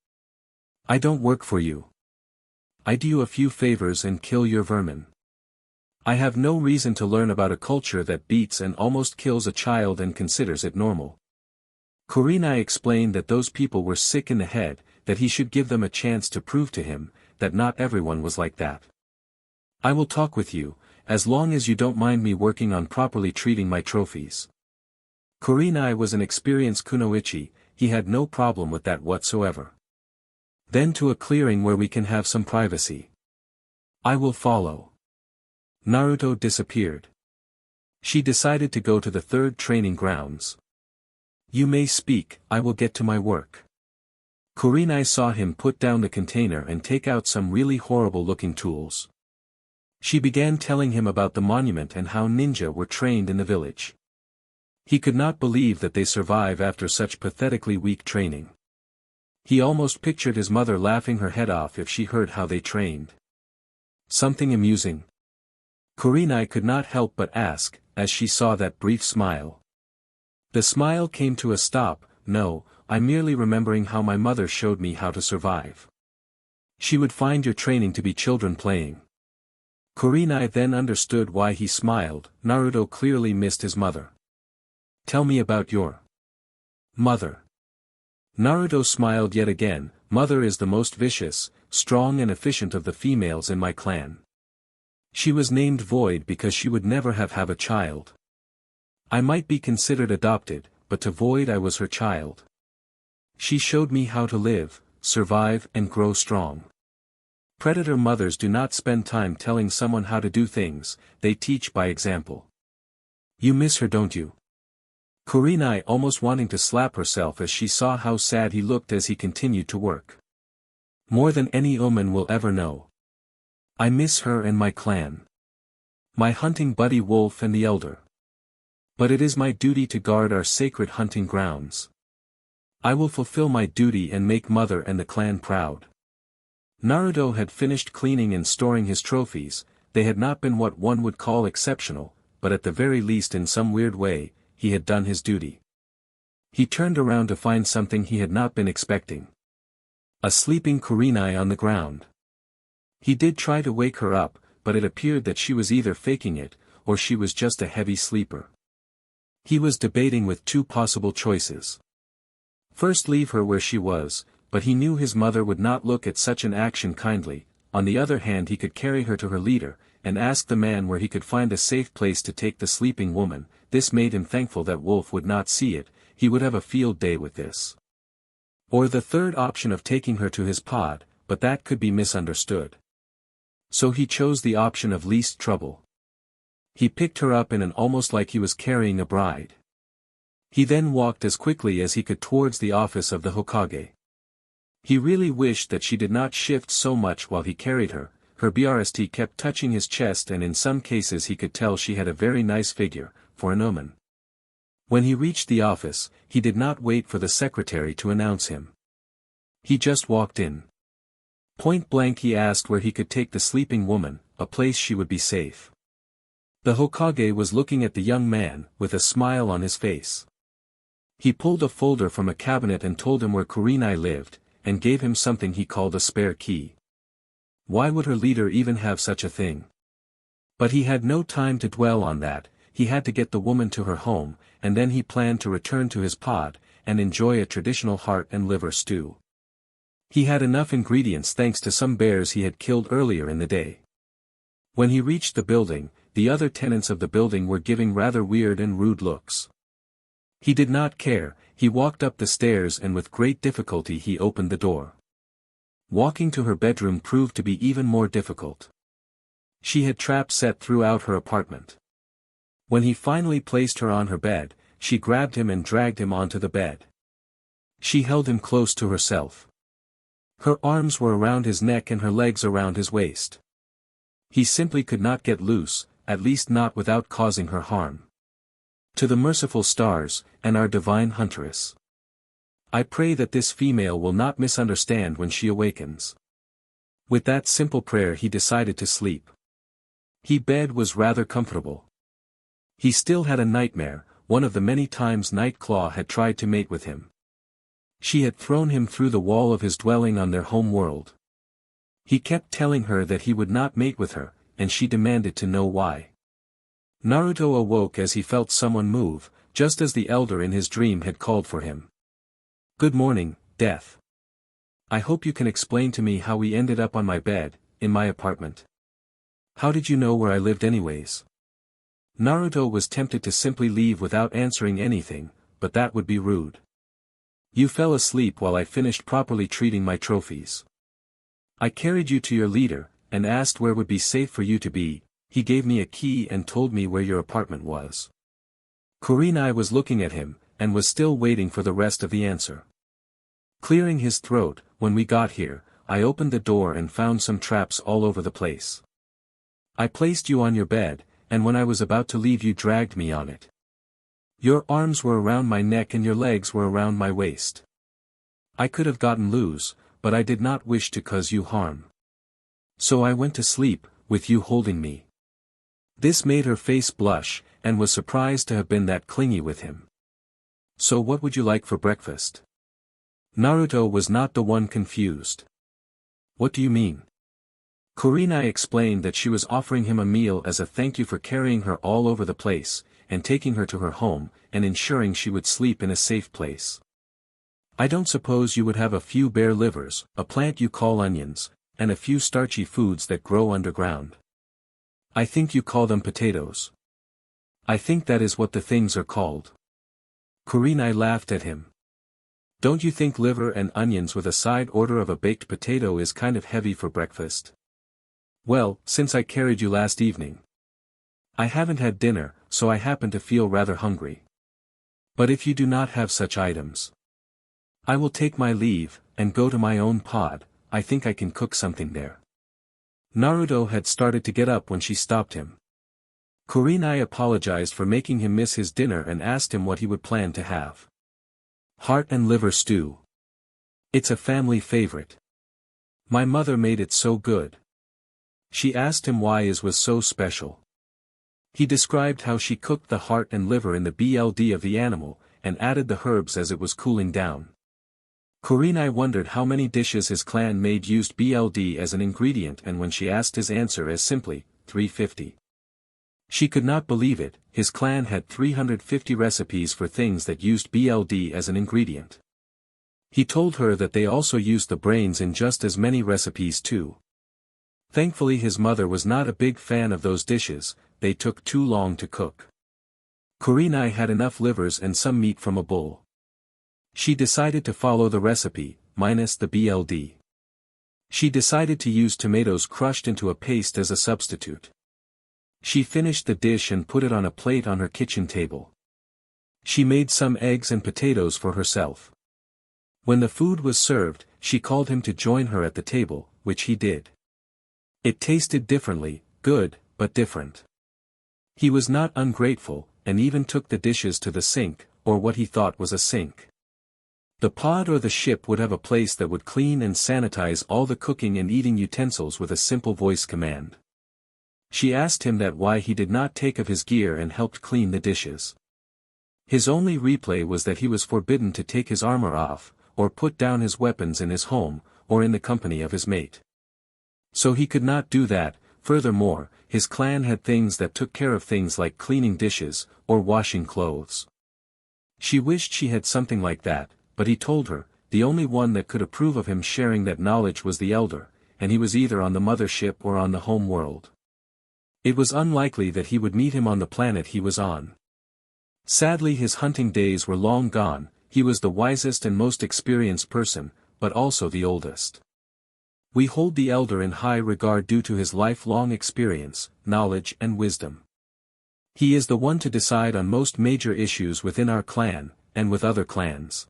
I don't work for you. I do you a few favors and kill your vermin. I have no reason to learn about a culture that beats and almost kills a child and considers it normal. Kurenai explained that those people were sick in the head, that he should give them a chance to prove to him, that not everyone was like that. I will talk with you, as long as you don't mind me working on properly treating my trophies. Kurenai was an experienced kunoichi, he had no problem with that whatsoever. Then to a clearing where we can have some privacy. I will follow. Naruto disappeared. She decided to go to the third training grounds. You may speak, I will get to my work. Kurenai saw him put down the container and take out some really horrible-looking tools. She began telling him about the monument and how ninja were trained in the village. He could not believe that they survive after such pathetically weak training. He almost pictured his mother laughing her head off if she heard how they trained. Something amusing? Kurenai could not help but ask, as she saw that brief smile. The smile came to a stop. No, I'm merely remembering how my mother showed me how to survive. She would find your training to be children playing. Kurenai then understood why he smiled. Naruto clearly missed his mother. Tell me about your mother. Naruto smiled yet again. Mother is the most vicious, strong and efficient of the females in my clan. She was named Void because she would never have a child. I might be considered adopted, but to Void I was her child. She showed me how to live, survive and grow strong. Predator mothers do not spend time telling someone how to do things, they teach by example. You miss her, don't you? Kurenai almost wanting to slap herself as she saw how sad he looked as he continued to work. More than any woman will ever know. I miss her and my clan. My hunting buddy Wolf and the Elder. But it is my duty to guard our sacred hunting grounds. I will fulfill my duty and make mother and the clan proud. Naruto had finished cleaning and storing his trophies. They had not been what one would call exceptional, but at the very least in some weird way, he had done his duty. He turned around to find something he had not been expecting. A sleeping Kurenai on the ground. He did try to wake her up, but it appeared that she was either faking it, or she was just a heavy sleeper. He was debating with two possible choices. First, leave her where she was, but he knew his mother would not look at such an action kindly. On the other hand, he could carry her to her leader, and ask the man where he could find a safe place to take the sleeping woman. This made him thankful that Wolf would not see it, he would have a field day with this. Or the third option of taking her to his pod, but that could be misunderstood. So he chose the option of least trouble. He picked her up in an almost like he was carrying a bride. He then walked as quickly as he could towards the office of the Hokage. He really wished that she did not shift so much while he carried her. Her BRST kept touching his chest and in some cases he could tell she had a very nice figure, for an omen. When he reached the office, he did not wait for the secretary to announce him. He just walked in. Point blank he asked where he could take the sleeping woman, a place she would be safe. The Hokage was looking at the young man, with a smile on his face. He pulled a folder from a cabinet and told him where Kurenai lived, and gave him something he called a spare key. Why would her leader even have such a thing? But he had no time to dwell on that. He had to get the woman to her home, and then he planned to return to his pod, and enjoy a traditional heart and liver stew. He had enough ingredients thanks to some bears he had killed earlier in the day. When he reached the building, the other tenants of the building were giving rather weird and rude looks. He did not care, he walked up the stairs and with great difficulty he opened the door. Walking to her bedroom proved to be even more difficult. She had traps set throughout her apartment. When he finally placed her on her bed, she grabbed him and dragged him onto the bed. She held him close to herself. Her arms were around his neck and her legs around his waist. He simply could not get loose, at least not without causing her harm. To the merciful stars, and our divine huntress. I pray that this female will not misunderstand when she awakens. With that simple prayer he decided to sleep. His bed was rather comfortable. He still had a nightmare, one of the many times Nightclaw had tried to mate with him. She had thrown him through the wall of his dwelling on their home world. He kept telling her that he would not mate with her, and she demanded to know why. Naruto awoke as he felt someone move, just as the elder in his dream had called for him. "Good morning, Death. I hope you can explain to me how we ended up on my bed, in my apartment. How did you know where I lived anyways?" Naruto was tempted to simply leave without answering anything, but that would be rude. "You fell asleep while I finished properly treating my trophies. I carried you to your leader, and asked where would be safe for you to be. He gave me a key and told me where your apartment was." Kurenai was looking at him, and was still waiting for the rest of the answer. Clearing his throat, "When we got here, I opened the door and found some traps all over the place. I placed you on your bed, and when I was about to leave you dragged me on it. Your arms were around my neck and your legs were around my waist. I could have gotten loose, but I did not wish to cause you harm. So I went to sleep, with you holding me." This made her face blush, and was surprised to have been that clingy with him. "So what would you like for breakfast?" Naruto was not the one confused. "What do you mean?" Kurenai explained that she was offering him a meal as a thank you for carrying her all over the place, and taking her to her home, and ensuring she would sleep in a safe place. "I don't suppose you would have a few bare livers, a plant you call onions, and a few starchy foods that grow underground. I think you call them potatoes." "I think that is what the things are called." Kurenai laughed at him. "Don't you think liver and onions with a side order of a baked potato is kind of heavy for breakfast?" "Well, since I carried you last evening. I haven't had dinner, so I happen to feel rather hungry. But if you do not have such items, I will take my leave, and go to my own pod. I think I can cook something there." Naruto had started to get up when she stopped him. Kurenai apologized for making him miss his dinner and asked him what he would plan to have. "Heart and liver stew. It's a family favorite. My mother made it so good." She asked him why his was so special. He described how she cooked the heart and liver in the blood of the animal, and added the herbs as it was cooling down. Kurenai wondered how many dishes his clan made used blood as an ingredient, and when she asked his answer as simply, 350. She could not believe it. His clan had 350 recipes for things that used blood as an ingredient. He told her that they also used the brains in just as many recipes too. Thankfully his mother was not a big fan of those dishes, they took too long to cook. Kurenai had enough livers and some meat from a bull. She decided to follow the recipe, minus the blood. She decided to use tomatoes crushed into a paste as a substitute. She finished the dish and put it on a plate on her kitchen table. She made some eggs and potatoes for herself. When the food was served, she called him to join her at the table, which he did. It tasted differently, good, but different. He was not ungrateful, and even took the dishes to the sink, or what he thought was a sink. The pod or the ship would have a place that would clean and sanitize all the cooking and eating utensils with a simple voice command. She asked him that why he did not take of his gear and helped clean the dishes. His only reply was that he was forbidden to take his armor off, or put down his weapons in his home, or in the company of his mate. So he could not do that. Furthermore, his clan had things that took care of things like cleaning dishes, or washing clothes. She wished she had something like that, but he told her, the only one that could approve of him sharing that knowledge was the elder, and he was either on the mothership or on the home world. It was unlikely that he would meet him on the planet he was on. Sadly his hunting days were long gone. He was the wisest and most experienced person, but also the oldest. We hold the elder in high regard due to his lifelong experience, knowledge and wisdom. He is the one to decide on most major issues within our clan, and with other clans.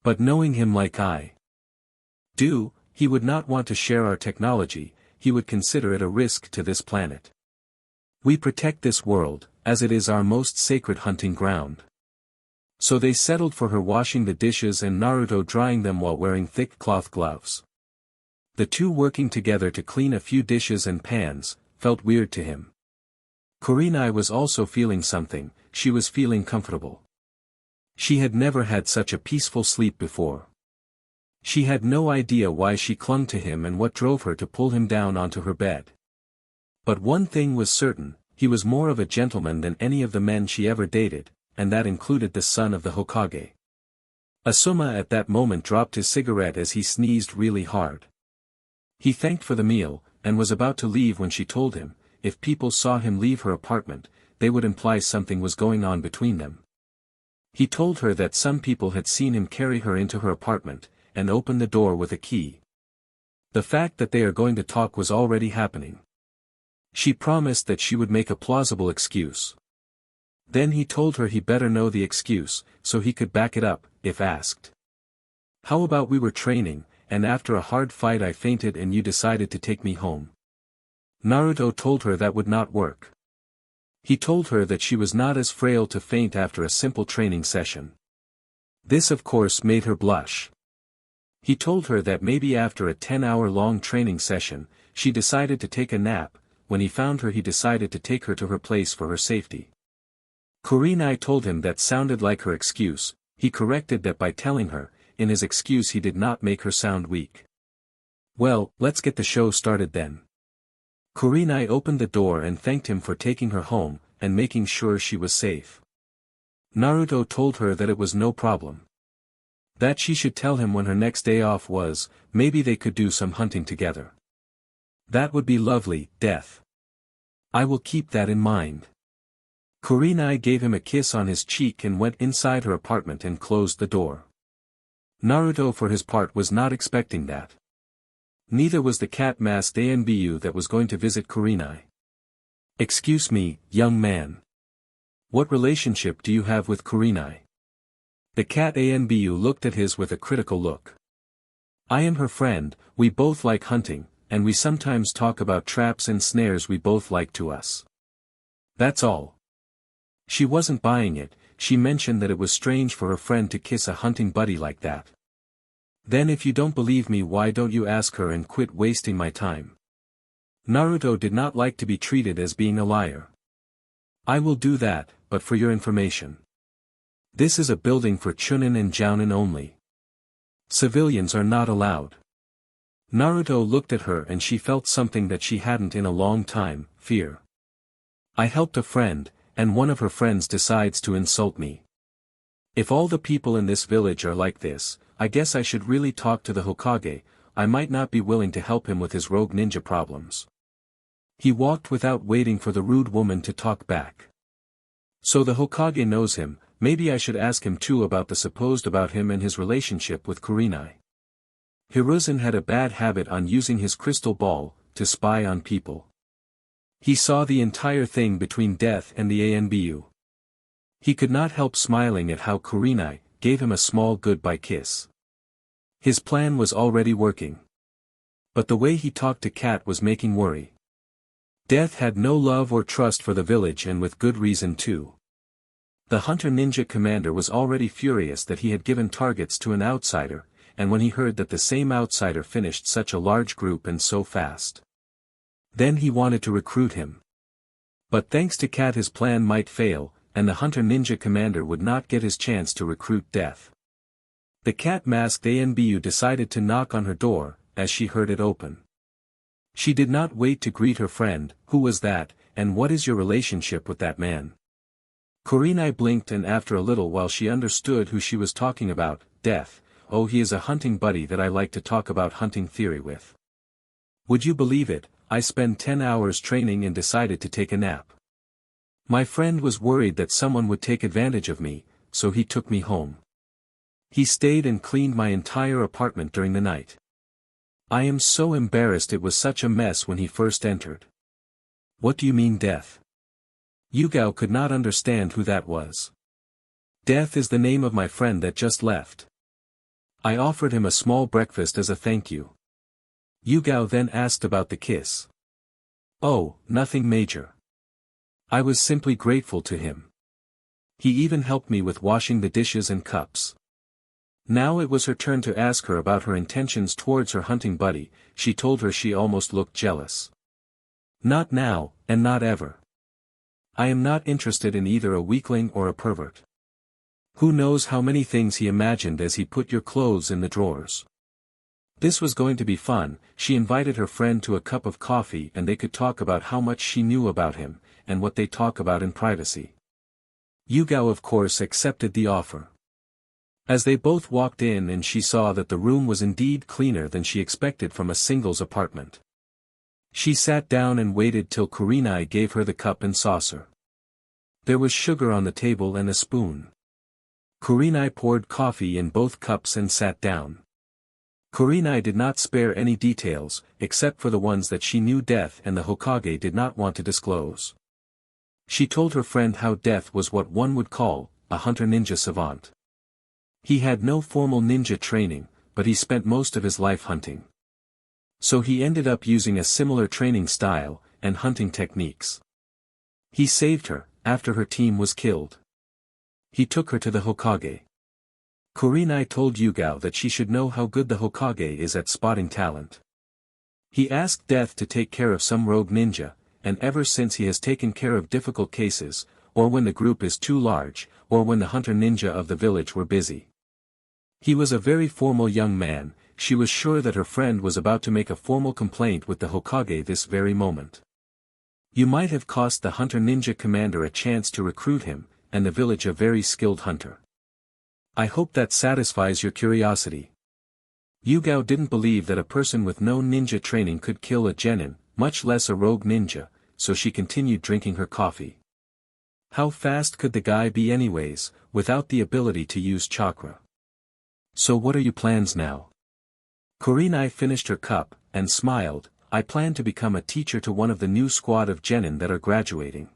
But knowing him like I do, he would not want to share our technology, he would consider it a risk to this planet. We protect this world, as it is our most sacred hunting ground. So they settled for her washing the dishes and Naruto drying them while wearing thick cloth gloves. The two working together to clean a few dishes and pans, felt weird to him. Kurenai was also feeling something, she was feeling comfortable. She had never had such a peaceful sleep before. She had no idea why she clung to him and what drove her to pull him down onto her bed. But one thing was certain, he was more of a gentleman than any of the men she ever dated, and that included the son of the Hokage. Asuma at that moment dropped his cigarette as he sneezed really hard. He thanked for the meal, and was about to leave when she told him, if people saw him leave her apartment, they would imply something was going on between them. He told her that some people had seen him carry her into her apartment, and open the door with a key. The fact that they are going to talk was already happening. She promised that she would make a plausible excuse. Then he told her he better know the excuse, so he could back it up, if asked. How about we were training, and after a hard fight I fainted and you decided to take me home? Naruto told her that would not work. He told her that she was not as frail to faint after a simple training session. This of course made her blush. He told her that maybe after a 10-hour-long training session, she decided to take a nap. When he found her he decided to take her to her place for her safety. Kurenai told him that sounded like her excuse. He corrected that by telling her, in his excuse he did not make her sound weak. Well, let's get the show started then. Kurenai opened the door and thanked him for taking her home, and making sure she was safe. Naruto told her that it was no problem. That she should tell him when her next day off was, maybe they could do some hunting together. That would be lovely, Death. I will keep that in mind. Kurenai gave him a kiss on his cheek and went inside her apartment and closed the door. Naruto for his part was not expecting that. Neither was the cat-masked Anbu that was going to visit Kurenai. Excuse me, young man. What relationship do you have with Kurenai? The cat Anbu looked at his with a critical look. I am her friend, we both like hunting, and we sometimes talk about traps and snares we both like to us. That's all. She wasn't buying it, she mentioned that it was strange for her friend to kiss a hunting buddy like that. Then if you don't believe me why don't you ask her and quit wasting my time? Naruto did not like to be treated as being a liar. I will do that, but for your information. This is a building for chunin and jounin only. Civilians are not allowed. Naruto looked at her and she felt something that she hadn't in a long time, fear. I helped a friend, and one of her friends decides to insult me. If all the people in this village are like this, I guess I should really talk to the Hokage. I might not be willing to help him with his rogue ninja problems. He walked without waiting for the rude woman to talk back. So the Hokage knows him, maybe I should ask him too about him and his relationship with Kurenai. Hiruzen had a bad habit on using his crystal ball, to spy on people. He saw the entire thing between Death and the Anbu. He could not help smiling at how Kurenai gave him a small goodbye kiss. His plan was already working. But the way he talked to Kat was making worry. Death had no love or trust for the village and with good reason too. The hunter ninja commander was already furious that he had given targets to an outsider, and when he heard that the same outsider finished such a large group and so fast. Then he wanted to recruit him. But thanks to Kat his plan might fail, and the hunter ninja commander would not get his chance to recruit Death. The cat-masked Anbu decided to knock on her door, as she heard it open. She did not wait to greet her friend. Who was that, and what is your relationship with that man? Kurenai blinked and after a little while she understood who she was talking about. Death. Oh, he is a hunting buddy that I like to talk about hunting theory with. Would you believe it, I spent 10 hours training and decided to take a nap. My friend was worried that someone would take advantage of me, so he took me home. He stayed and cleaned my entire apartment during the night. I am so embarrassed, it was such a mess when he first entered. What do you mean Death? Yugao could not understand who that was. Death is the name of my friend that just left. I offered him a small breakfast as a thank you. Yugao then asked about the kiss. Oh, nothing major. I was simply grateful to him. He even helped me with washing the dishes and cups. Now it was her turn to ask her about her intentions towards her hunting buddy. She told her she almost looked jealous. Not now, and not ever. I am not interested in either a weakling or a pervert. Who knows how many things he imagined as he put your clothes in the drawers. This was going to be fun. She invited her friend to a cup of coffee and they could talk about how much she knew about him, and what they talk about in privacy. Yugao of course accepted the offer. As they both walked in and she saw that the room was indeed cleaner than she expected from a singles apartment. She sat down and waited till Kurenai gave her the cup and saucer. There was sugar on the table and a spoon. Kurenai poured coffee in both cups and sat down. Kurenai did not spare any details, except for the ones that she knew Death and the Hokage did not want to disclose. She told her friend how Death was what one would call a hunter ninja savant. He had no formal ninja training, but he spent most of his life hunting. So he ended up using a similar training style and hunting techniques. He saved her after her team was killed. He took her to the Hokage. Kurenai told Yugao that she should know how good the Hokage is at spotting talent. He asked Death to take care of some rogue ninja, and ever since he has taken care of difficult cases, or when the group is too large, or when the hunter ninja of the village were busy. He was a very formal young man. She was sure that her friend was about to make a formal complaint with the Hokage this very moment. You might have cost the hunter ninja commander a chance to recruit him, and the village a very skilled hunter. I hope that satisfies your curiosity. Yugao didn't believe that a person with no ninja training could kill a genin, much less a rogue ninja, so she continued drinking her coffee. How fast could the guy be anyways, without the ability to use chakra? So what are your plans now? Kurenai finished her cup, and smiled. I plan to become a teacher to one of the new squad of genin that are graduating.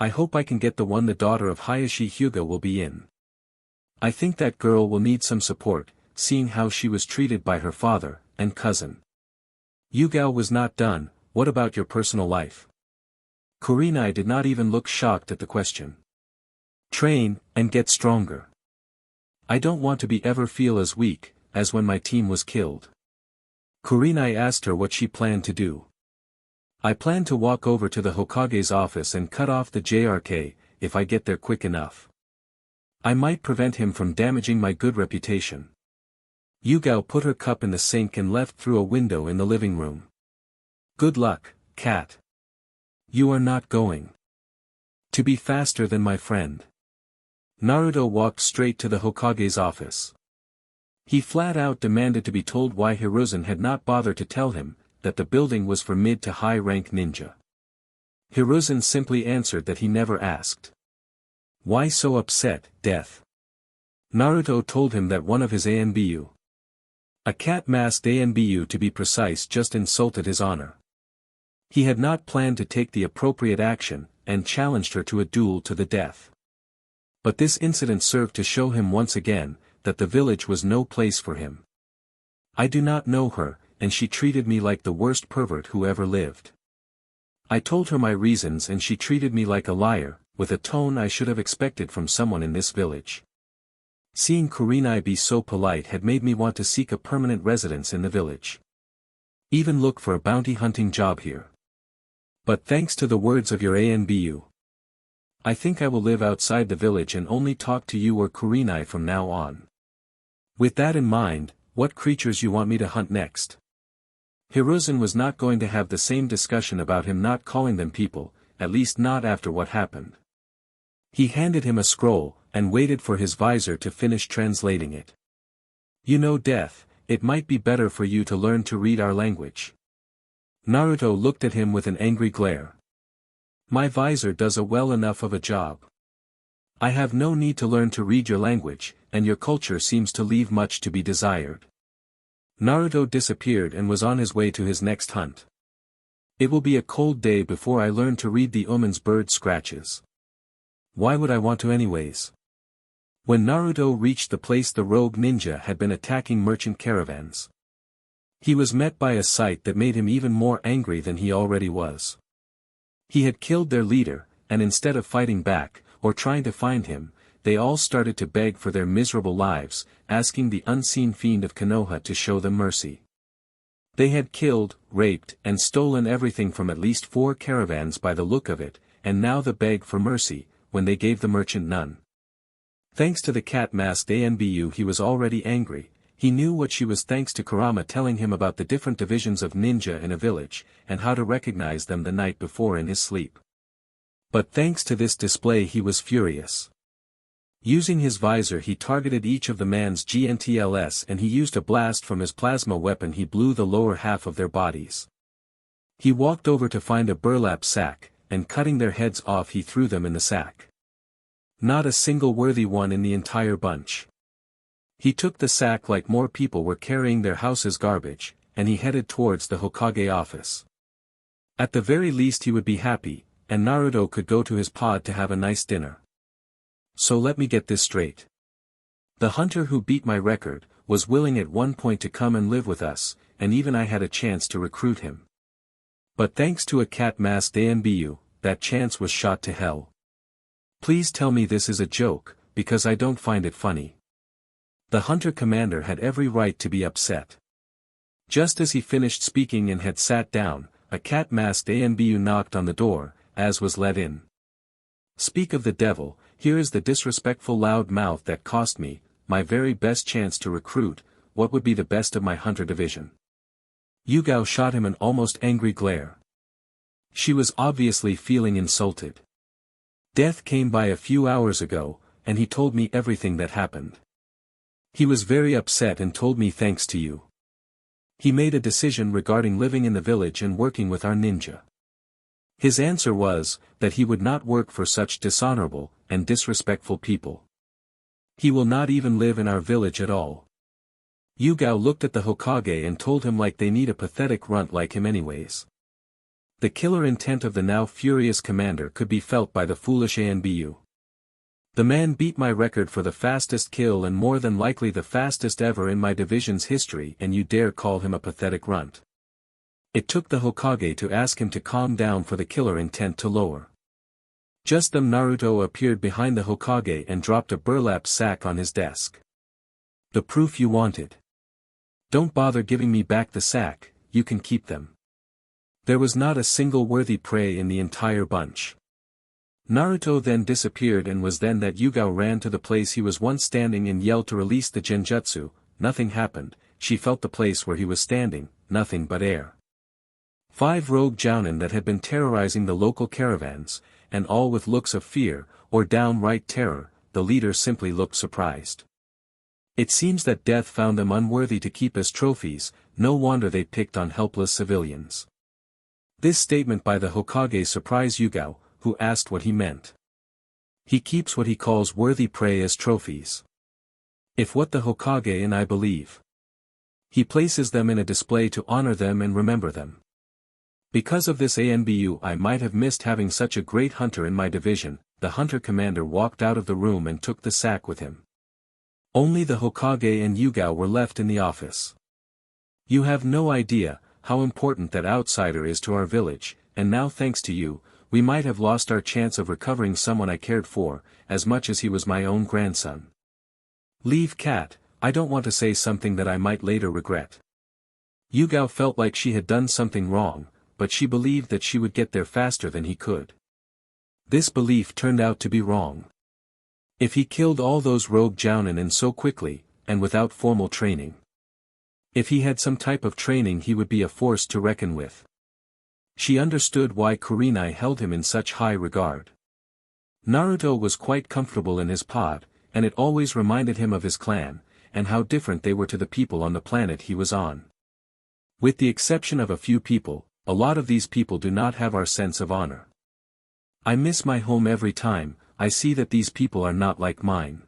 I hope I can get the one the daughter of Hayashi Hyuga will be in. I think that girl will need some support, seeing how she was treated by her father and cousin. Yugao was not done. What about your personal life? Kurenai did not even look shocked at the question. Train, and get stronger. I don't want to be ever feel as weak as when my team was killed. Kurenai asked her what she planned to do. I plan to walk over to the Hokage's office and cut off the JRK, if I get there quick enough. I might prevent him from damaging my good reputation. Yugao put her cup in the sink and left through a window in the living room. Good luck, cat. You are not going to be faster than my friend. Naruto walked straight to the Hokage's office. He flat out demanded to be told why Hiruzen had not bothered to tell him that the building was for mid to high rank ninja. Hiruzen simply answered that he never asked. Why so upset, Death? Naruto told him that one of his Anbu, a cat-masked Anbu to be precise, just insulted his honor. He had not planned to take the appropriate action, and challenged her to a duel to the death. But this incident served to show him once again that the village was no place for him. I do not know her, and she treated me like the worst pervert who ever lived. I told her my reasons and she treated me like a liar, with a tone I should have expected from someone in this village. Seeing Kurenai be so polite had made me want to seek a permanent residence in the village. Even look for a bounty hunting job here. But thanks to the words of your Anbu, I think I will live outside the village and only talk to you or Kurenai from now on. With that in mind, what creatures you want me to hunt next? Hiruzen was not going to have the same discussion about him not calling them people, at least not after what happened. He handed him a scroll, and waited for his visor to finish translating it. You know, Death, it might be better for you to learn to read our language. Naruto looked at him with an angry glare. My visor does a well enough of a job. I have no need to learn to read your language, and your culture seems to leave much to be desired. Naruto disappeared and was on his way to his next hunt. It will be a cold day before I learn to read the omen's bird scratches. Why would I want to anyways? When Naruto reached the place, the rogue ninja had been attacking merchant caravans. He was met by a sight that made him even more angry than he already was. He had killed their leader, and instead of fighting back, or trying to find him, they all started to beg for their miserable lives, asking the unseen fiend of Konoha to show them mercy. They had killed, raped, and stolen everything from at least 4 caravans by the look of it, and now they begged for mercy, when they gave the merchant none. Thanks to the cat-masked Anbu he was already angry. He knew what she was thanks to Kurama telling him about the different divisions of ninja in a village, and how to recognize them the night before in his sleep. But thanks to this display he was furious. Using his visor he targeted each of the man's GNTLS and he used a blast from his plasma weapon he blew the lower half of their bodies. He walked over to find a burlap sack, and cutting their heads off he threw them in the sack. Not a single worthy one in the entire bunch. He took the sack like more people were carrying their house's garbage, and he headed towards the Hokage office. At the very least he would be happy, and Naruto could go to his pod to have a nice dinner. So let me get this straight. The hunter who beat my record, was willing at one point to come and live with us, and even I had a chance to recruit him. But thanks to a cat-masked Anbu, that chance was shot to hell. Please tell me this is a joke, because I don't find it funny. The hunter commander had every right to be upset. Just as he finished speaking and had sat down, a cat-masked Anbu knocked on the door, as was let in. Speak of the devil, here is the disrespectful loud mouth that cost me, my very best chance to recruit, what would be the best of my hunter division. Yugao shot him an almost angry glare. She was obviously feeling insulted. Death came by a few hours ago, and he told me everything that happened. He was very upset and told me thanks to you. He made a decision regarding living in the village and working with our ninja. His answer was, that he would not work for such dishonorable, and disrespectful people. He will not even live in our village at all. Yugao looked at the Hokage and told him like they need a pathetic runt like him anyways. The killer intent of the now furious commander could be felt by the foolish Anbu. The man beat my record for the fastest kill and more than likely the fastest ever in my division's history, and you dare call him a pathetic runt. It took the Hokage to ask him to calm down for the killer intent to lower. Just then Naruto appeared behind the Hokage and dropped a burlap sack on his desk. The proof you wanted. Don't bother giving me back the sack, you can keep them. There was not a single worthy prey in the entire bunch. Naruto then disappeared and was then that Yugao ran to the place he was once standing and yelled to release the genjutsu. Nothing happened, she felt the place where he was standing, nothing but air. 5 rogue jounin that had been terrorizing the local caravans, and all with looks of fear, or downright terror, the leader simply looked surprised. It seems that death found them unworthy to keep as trophies, no wonder they picked on helpless civilians. This statement by the Hokage surprised Yugao, who asked what he meant. He keeps what he calls worthy prey as trophies. If what the Hokage and I believe. He places them in a display to honor them and remember them. Because of this Anbu I might have missed having such a great hunter in my division. The hunter commander walked out of the room and took the sack with him. Only the Hokage and Yugao were left in the office. You have no idea how important that outsider is to our village, and now thanks to you, we might have lost our chance of recovering someone I cared for, as much as he was my own grandson. Leave cat, I don't want to say something that I might later regret. Yugao felt like she had done something wrong, but she believed that she would get there faster than he could. This belief turned out to be wrong. If he killed all those rogue jounin and so quickly, and without formal training. If he had some type of training he would be a force to reckon with. She understood why Kurenai held him in such high regard. Naruto was quite comfortable in his pod, and it always reminded him of his clan, and how different they were to the people on the planet he was on. With the exception of a few people, a lot of these people do not have our sense of honor. I miss my home every time I see that these people are not like mine.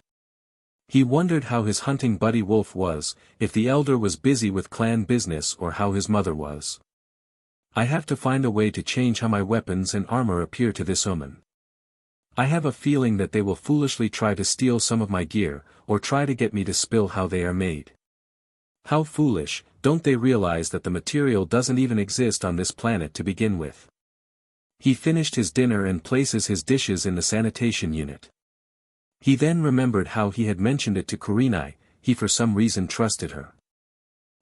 He wondered how his hunting buddy Wolf was, if the elder was busy with clan business or how his mother was. I have to find a way to change how my weapons and armor appear to this woman. I have a feeling that they will foolishly try to steal some of my gear, or try to get me to spill how they are made. How foolish, don't they realize that the material doesn't even exist on this planet to begin with? He finished his dinner and places his dishes in the sanitation unit. He then remembered how he had mentioned it to Kurenai, he for some reason trusted her.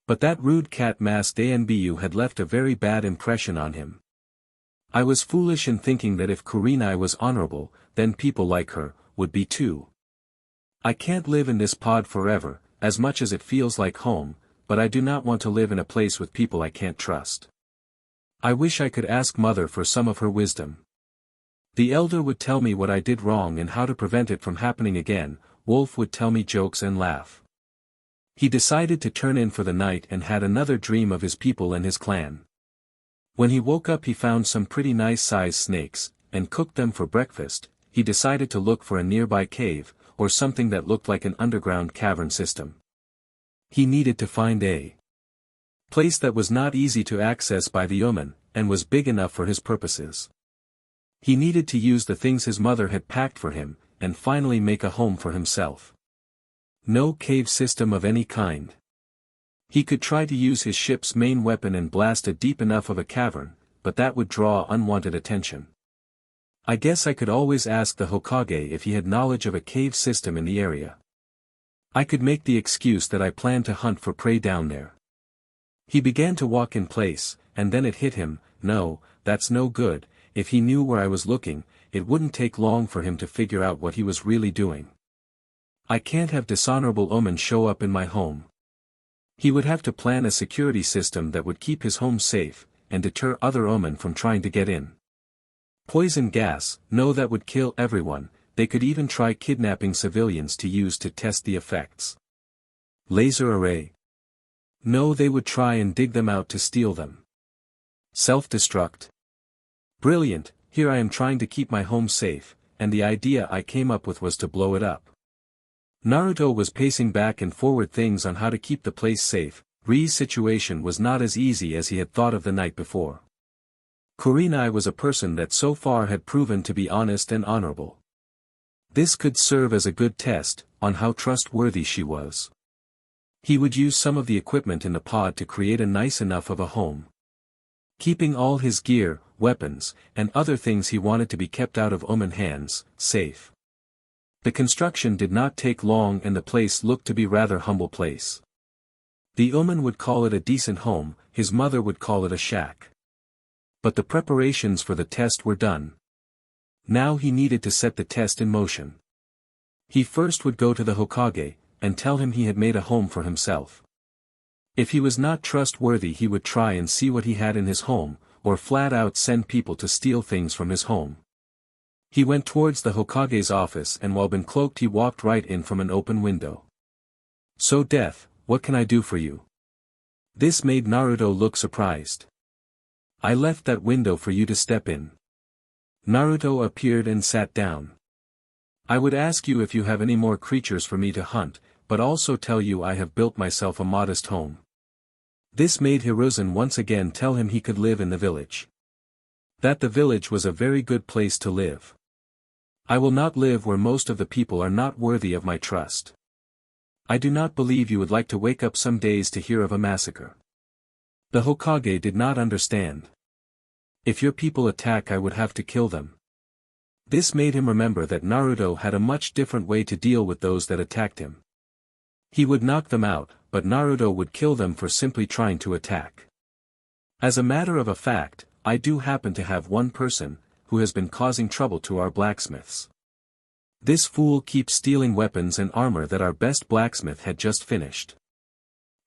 But that rude cat-masked Anbu had left a very bad impression on him. I was foolish in thinking that if Kurenai was honorable, then people like her would be too. I can't live in this pod forever, as much as it feels like home, but I do not want to live in a place with people I can't trust. I wish I could ask Mother for some of her wisdom. The elder would tell me what I did wrong and how to prevent it from happening again. Wolf would tell me jokes and laugh. He decided to turn in for the night and had another dream of his people and his clan. When he woke up he found some pretty nice sized snakes, and cooked them for breakfast. He decided to look for a nearby cave, or something that looked like an underground cavern system. He needed to find a place that was not easy to access by the human, and was big enough for his purposes. He needed to use the things his mother had packed for him, and finally make a home for himself. No cave system of any kind. He could try to use his ship's main weapon and blast a deep enough of a cavern, but that would draw unwanted attention. I guess I could always ask the Hokage if he had knowledge of a cave system in the area. I could make the excuse that I planned to hunt for prey down there. He began to walk in place, and then it hit him, no, that's no good. If he knew where I was looking, it wouldn't take long for him to figure out what he was really doing. I can't have dishonorable omen show up in my home. He would have to plan a security system that would keep his home safe, and deter other omen from trying to get in. Poison gas, no, that would kill everyone. They could even try kidnapping civilians to use to test the effects. Laser array. No, they would try and dig them out to steal them. Self-destruct. Brilliant, here I am trying to keep my home safe, and the idea I came up with was to blow it up. Naruto was pacing back and forward things on how to keep the place safe. Ri's situation was not as easy as he had thought of the night before. Kurenai was a person that so far had proven to be honest and honorable. This could serve as a good test on how trustworthy she was. He would use some of the equipment in the pod to create a nice enough of a home. Keeping all his gear, weapons, and other things he wanted to be kept out of omen hands, safe. The construction did not take long and the place looked to be rather humble place. The omen would call it a decent home, his mother would call it a shack. But the preparations for the test were done. Now he needed to set the test in motion. He first would go to the Hokage, and tell him he had made a home for himself. If he was not trustworthy he would try and see what he had in his home, or flat out send people to steal things from his home. He went towards the Hokage's office and while being cloaked he walked right in from an open window. So Death, what can I do for you? This made Naruto look surprised. I left that window for you to step in. Naruto appeared and sat down. I would ask you if you have any more creatures for me to hunt, but also tell you I have built myself a modest home. This made Hiruzen once again tell him he could live in the village. That the village was a very good place to live. I will not live where most of the people are not worthy of my trust. I do not believe you would like to wake up some days to hear of a massacre. The Hokage did not understand. If your people attack I would have to kill them. This made him remember that Naruto had a much different way to deal with those that attacked him. He would knock them out, but Naruto would kill them for simply trying to attack. As a matter of a fact, I do happen to have one person, who has been causing trouble to our blacksmiths. This fool keeps stealing weapons and armor that our best blacksmith had just finished.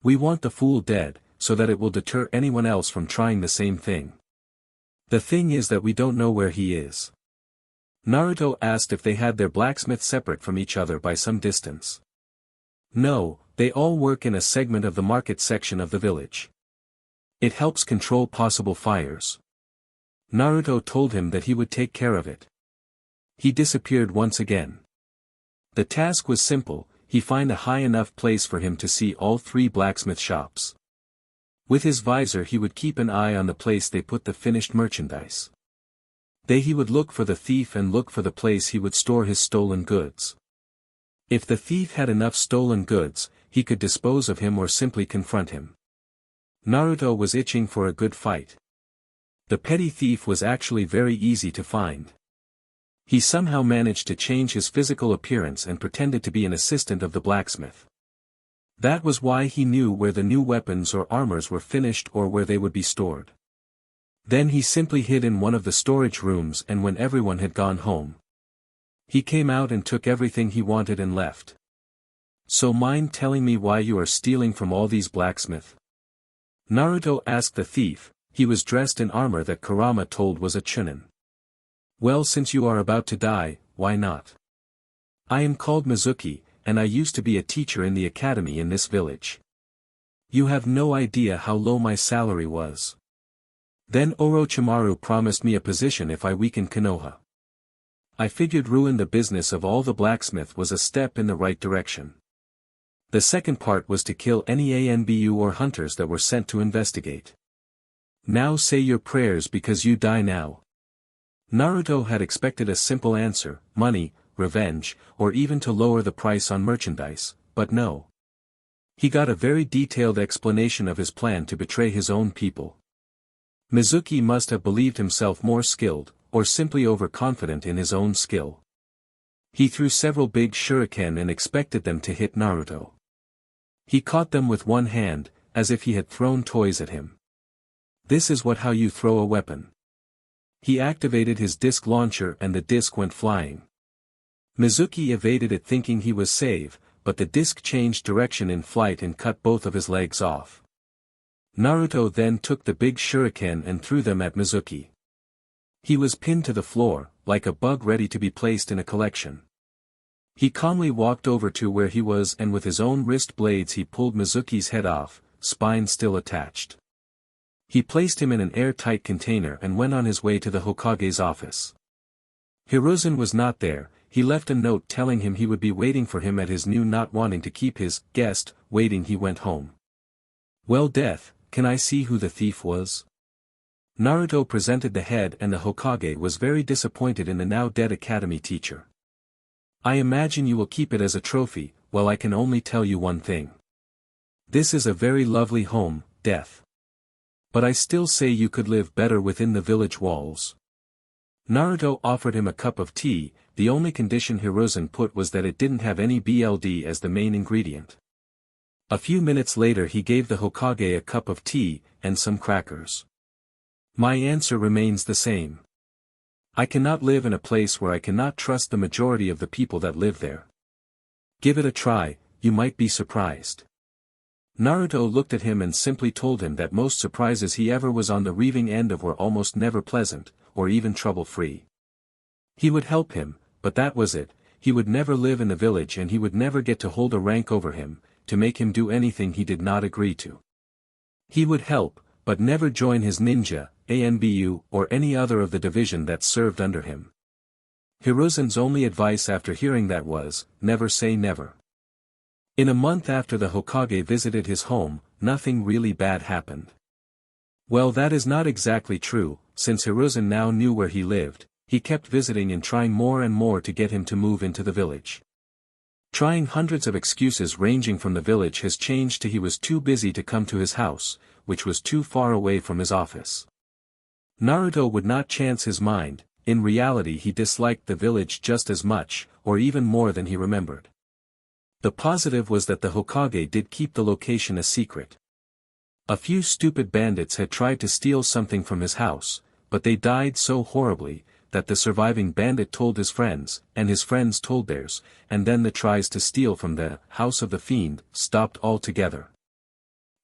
We want the fool dead, so that it will deter anyone else from trying the same thing. The thing is that we don't know where he is. Naruto asked if they had their blacksmith separate from each other by some distance. No, they all work in a segment of the market section of the village. It helps control possible fires. Naruto told him that he would take care of it. He disappeared once again. The task was simple, he find a high enough place for him to see all three blacksmith shops. With his visor he would keep an eye on the place they put the finished merchandise. He would look for the thief and look for the place he would store his stolen goods. If the thief had enough stolen goods, he could dispose of him or simply confront him. Naruto was itching for a good fight. The petty thief was actually very easy to find. He somehow managed to change his physical appearance and pretended to be an assistant of the blacksmith. That was why he knew where the new weapons or armors were finished or where they would be stored. Then he simply hid in one of the storage rooms and when everyone had gone home, he came out and took everything he wanted and left. So mind telling me why you are stealing from all these blacksmith? Naruto asked the thief. He was dressed in armor that Kurama told was a chunin. Well, since you are about to die, why not? I am called Mizuki, and I used to be a teacher in the academy in this village. You have no idea how low my salary was. Then Orochimaru promised me a position if I weakened Konoha. I figured ruin the business of all the blacksmith was a step in the right direction. The second part was to kill any Anbu or hunters that were sent to investigate. Now say your prayers because you die now. Naruto had expected a simple answer, money, revenge, or even to lower the price on merchandise, but no. He got a very detailed explanation of his plan to betray his own people. Mizuki must have believed himself more skilled, or simply overconfident in his own skill. He threw several big shuriken and expected them to hit Naruto. He caught them with one hand, as if he had thrown toys at him. This is how you throw a weapon. He activated his disc launcher and the disc went flying. Mizuki evaded it thinking he was safe, but the disc changed direction in flight and cut both of his legs off. Naruto then took the big shuriken and threw them at Mizuki. He was pinned to the floor, like a bug ready to be placed in a collection. He calmly walked over to where he was and with his own wrist blades he pulled Mizuki's head off, spine still attached. He placed him in an airtight container and went on his way to the Hokage's office. Hiruzen was not there. He left a note telling him he would be waiting for him at his new, not wanting to keep his guest waiting. He went home. Well, Death, can I see who the thief was? Naruto presented the head and the Hokage was very disappointed in the now dead academy teacher. I imagine you will keep it as a trophy. Well, I can only tell you one thing. This is a very lovely home, Death. But I still say you could live better within the village walls. Naruto offered him a cup of tea. The only condition Hiruzen put was that it didn't have any BLD as the main ingredient. A few minutes later he gave the Hokage a cup of tea, and some crackers. My answer remains the same. I cannot live in a place where I cannot trust the majority of the people that live there. Give it a try, you might be surprised. Naruto looked at him and simply told him that most surprises he ever was on the receiving end of were almost never pleasant, or even trouble-free. He would help him, but that was it. He would never live in the village and he would never get to hold a rank over him, to make him do anything he did not agree to. He would help, but never join his ninja, Anbu, or any other of the division that served under him. Hiruzen's only advice after hearing that was, never say never. In a month after the Hokage visited his home, nothing really bad happened. Well, that is not exactly true. Since Hiruzen now knew where he lived, he kept visiting and trying more and more to get him to move into the village. Trying hundreds of excuses ranging from the village has changed to he was too busy to come to his house, which was too far away from his office. Naruto would not chance his mind. In reality he disliked the village just as much, or even more than he remembered. The positive was that the Hokage did keep the location a secret. A few stupid bandits had tried to steal something from his house, but they died so horribly, that the surviving bandit told his friends, and his friends told theirs, and then the tries to steal from the house of the fiend stopped altogether.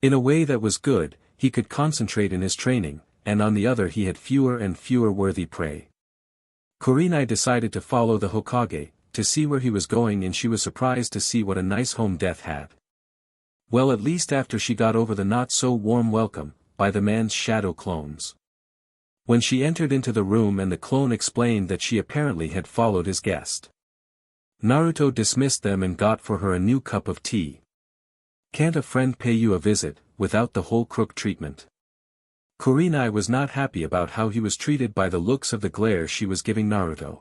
In a way that was good, he could concentrate in his training, and on the other he had fewer and fewer worthy prey. Kurenai decided to follow the Hokage, to see where he was going, and she was surprised to see what a nice home Death had. Well, at least after she got over the not-so-warm welcome, by the man's shadow clones. When she entered into the room and the clone explained that she apparently had followed his guest. Naruto dismissed them and got for her a new cup of tea. Can't a friend pay you a visit, without the whole crook treatment? Kurenai was not happy about how he was treated by the looks of the glare she was giving Naruto.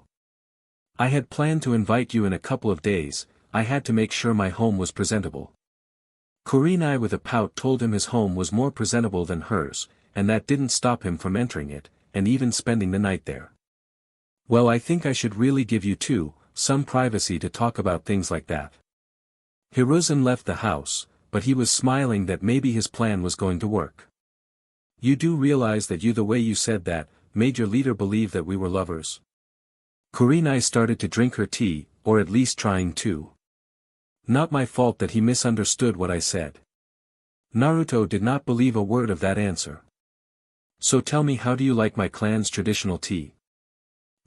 I had planned to invite you in a couple of days. I had to make sure my home was presentable. Kurenai with a pout told him his home was more presentable than hers, and that didn't stop him from entering it, and even spending the night there. Well, I think I should really give you two, some privacy to talk about things like that. Hiruzen left the house, but he was smiling that maybe his plan was going to work. You do realize that the way you said that, made your leader believe that we were lovers? Kurenai started to drink her tea, or at least trying to. Not my fault that he misunderstood what I said. Naruto did not believe a word of that answer. So tell me, how do you like my clan's traditional tea?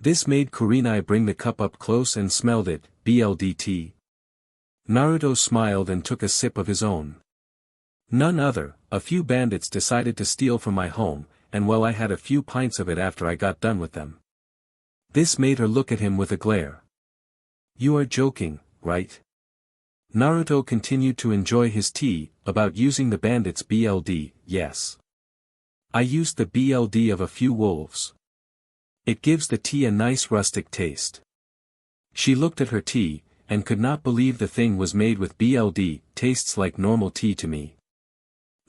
This made Kurenai bring the cup up close and smelled it. BLDT. Naruto smiled and took a sip of his own. None other. A few bandits decided to steal from my home, and well, I had a few pints of it after I got done with them. This made her look at him with a glare. You are joking, right? Naruto continued to enjoy his tea. About using the bandits' BLD, yes. I used the BLD of a few wolves. It gives the tea a nice rustic taste. She looked at her tea, and could not believe the thing was made with BLD. Tastes like normal tea to me.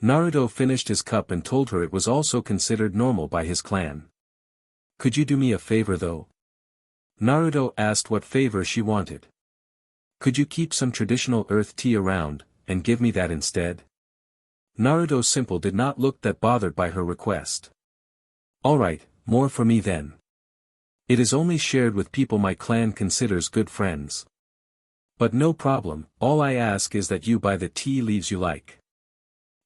Naruto finished his cup and told her it was also considered normal by his clan. Could you do me a favor though? Naruto asked what favor she wanted. Could you keep some traditional earth tea around, and give me that instead? Naruto Simple did not look that bothered by her request. Alright, more for me then. It is only shared with people my clan considers good friends. But no problem, all I ask is that you buy the tea leaves you like.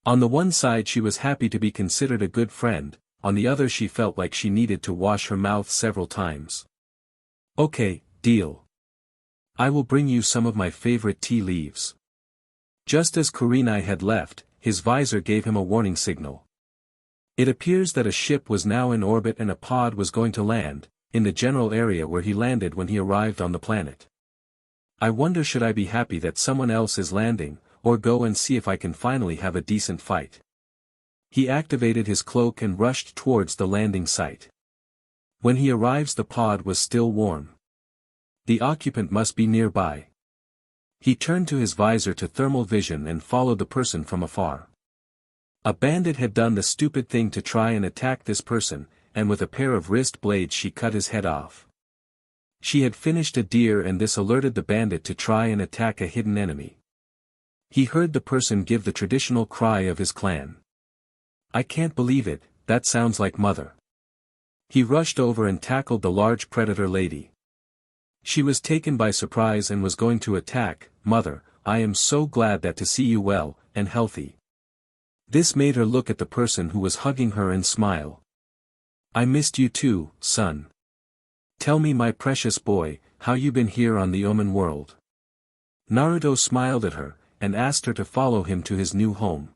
On the one side she was happy to be considered a good friend, on the other she felt like she needed to wash her mouth several times. Okay, deal. I will bring you some of my favorite tea leaves. Just as Kurenai had left, his visor gave him a warning signal. It appears that a ship was now in orbit and a pod was going to land, in the general area where he landed when he arrived on the planet. I wonder, should I be happy that someone else is landing, or go and see if I can finally have a decent fight? He activated his cloak and rushed towards the landing site. When he arrives, the pod was still warm. The occupant must be nearby. He turned to his visor to thermal vision and followed the person from afar. A bandit had done the stupid thing to try and attack this person, and with a pair of wrist blades she cut his head off. She had finished a deer, and this alerted the bandit to try and attack a hidden enemy. He heard the person give the traditional cry of his clan. I can't believe it, that sounds like mother. He rushed over and tackled the large predator lady. She was taken by surprise and was going to attack. Mother, I am so glad to see you well, and healthy. This made her look at the person who was hugging her and smile. I missed you too, son. Tell me, my precious boy, how you been here on the Omen world. Naruto smiled at her, and asked her to follow him to his new home.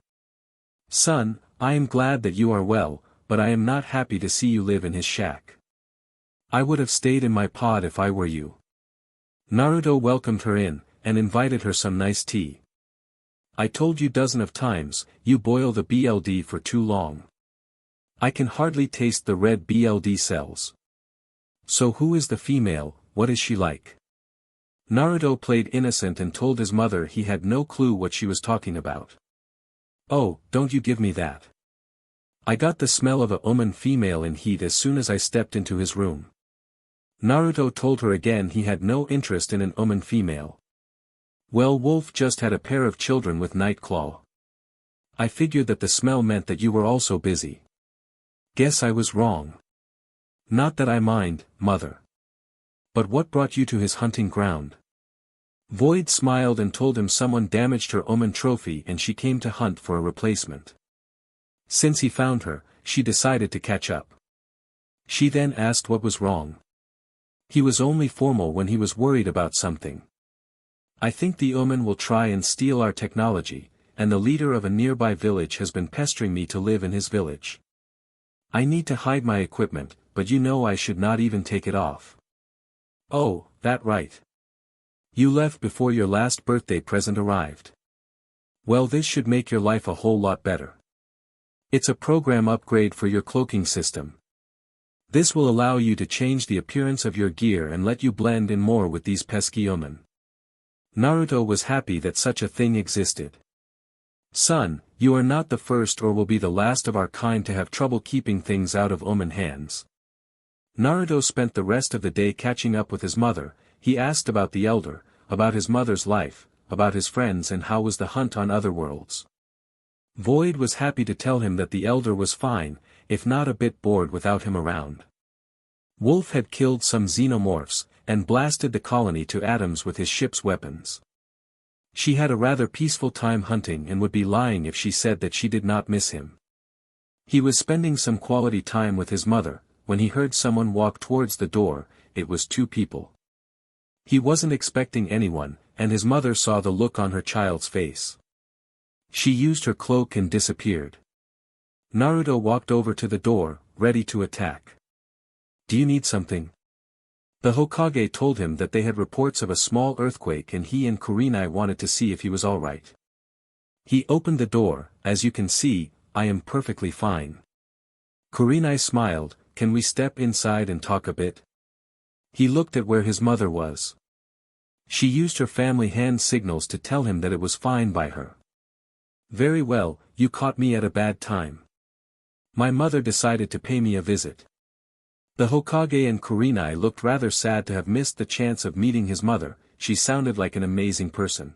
Son, I am glad that you are well, but I am not happy to see you live in his shack. I would have stayed in my pod if I were you. Naruto welcomed her in, and invited her some nice tea. I told you dozens of times, you boil the BLD for too long. I can hardly taste the red BLD cells. So who is the female, what is she like? Naruto played innocent and told his mother he had no clue what she was talking about. Oh, don't you give me that. I got the smell of a Omen female in heat as soon as I stepped into his room. Naruto told her again he had no interest in an Omen female. Well, Wolf just had a pair of children with Nightclaw. I figured that the smell meant that you were also busy. Guess I was wrong. Not that I mind, mother. But what brought you to his hunting ground? Void smiled and told him someone damaged her Omen trophy and she came to hunt for a replacement. Since he found her, she decided to catch up. She then asked what was wrong. He was only formal when he was worried about something. I think the Omen will try and steal our technology, and the leader of a nearby village has been pestering me to live in his village. I need to hide my equipment, but you know I should not even take it off. Oh, that right. You left before your last birthday present arrived. Well, this should make your life a whole lot better. It's a program upgrade for your cloaking system. This will allow you to change the appearance of your gear and let you blend in more with these pesky Omen. Naruto was happy that such a thing existed. Son, you are not the first or will be the last of our kind to have trouble keeping things out of Omen hands. Naruto spent the rest of the day catching up with his mother. He asked about the elder, about his mother's life, about his friends and how was the hunt on other worlds. Void was happy to tell him that the elder was fine, if not a bit bored without him around. Wolf had killed some xenomorphs, and blasted the colony to atoms with his ship's weapons. She had a rather peaceful time hunting and would be lying if she said that she did not miss him. He was spending some quality time with his mother, when he heard someone walk towards the door. It was two people. He wasn't expecting anyone, and his mother saw the look on her child's face. She used her cloak and disappeared. Naruto walked over to the door, ready to attack. "Do you need something?" The Hokage told him that they had reports of a small earthquake and he and Kurenai wanted to see if he was alright. He opened the door. "As you can see, I am perfectly fine." Kurenai smiled. "Can we step inside and talk a bit?" He looked at where his mother was. She used her family hand signals to tell him that it was fine by her. "Very well, you caught me at a bad time. My mother decided to pay me a visit." The Hokage and Kurenai looked rather sad to have missed the chance of meeting his mother. She sounded like an amazing person.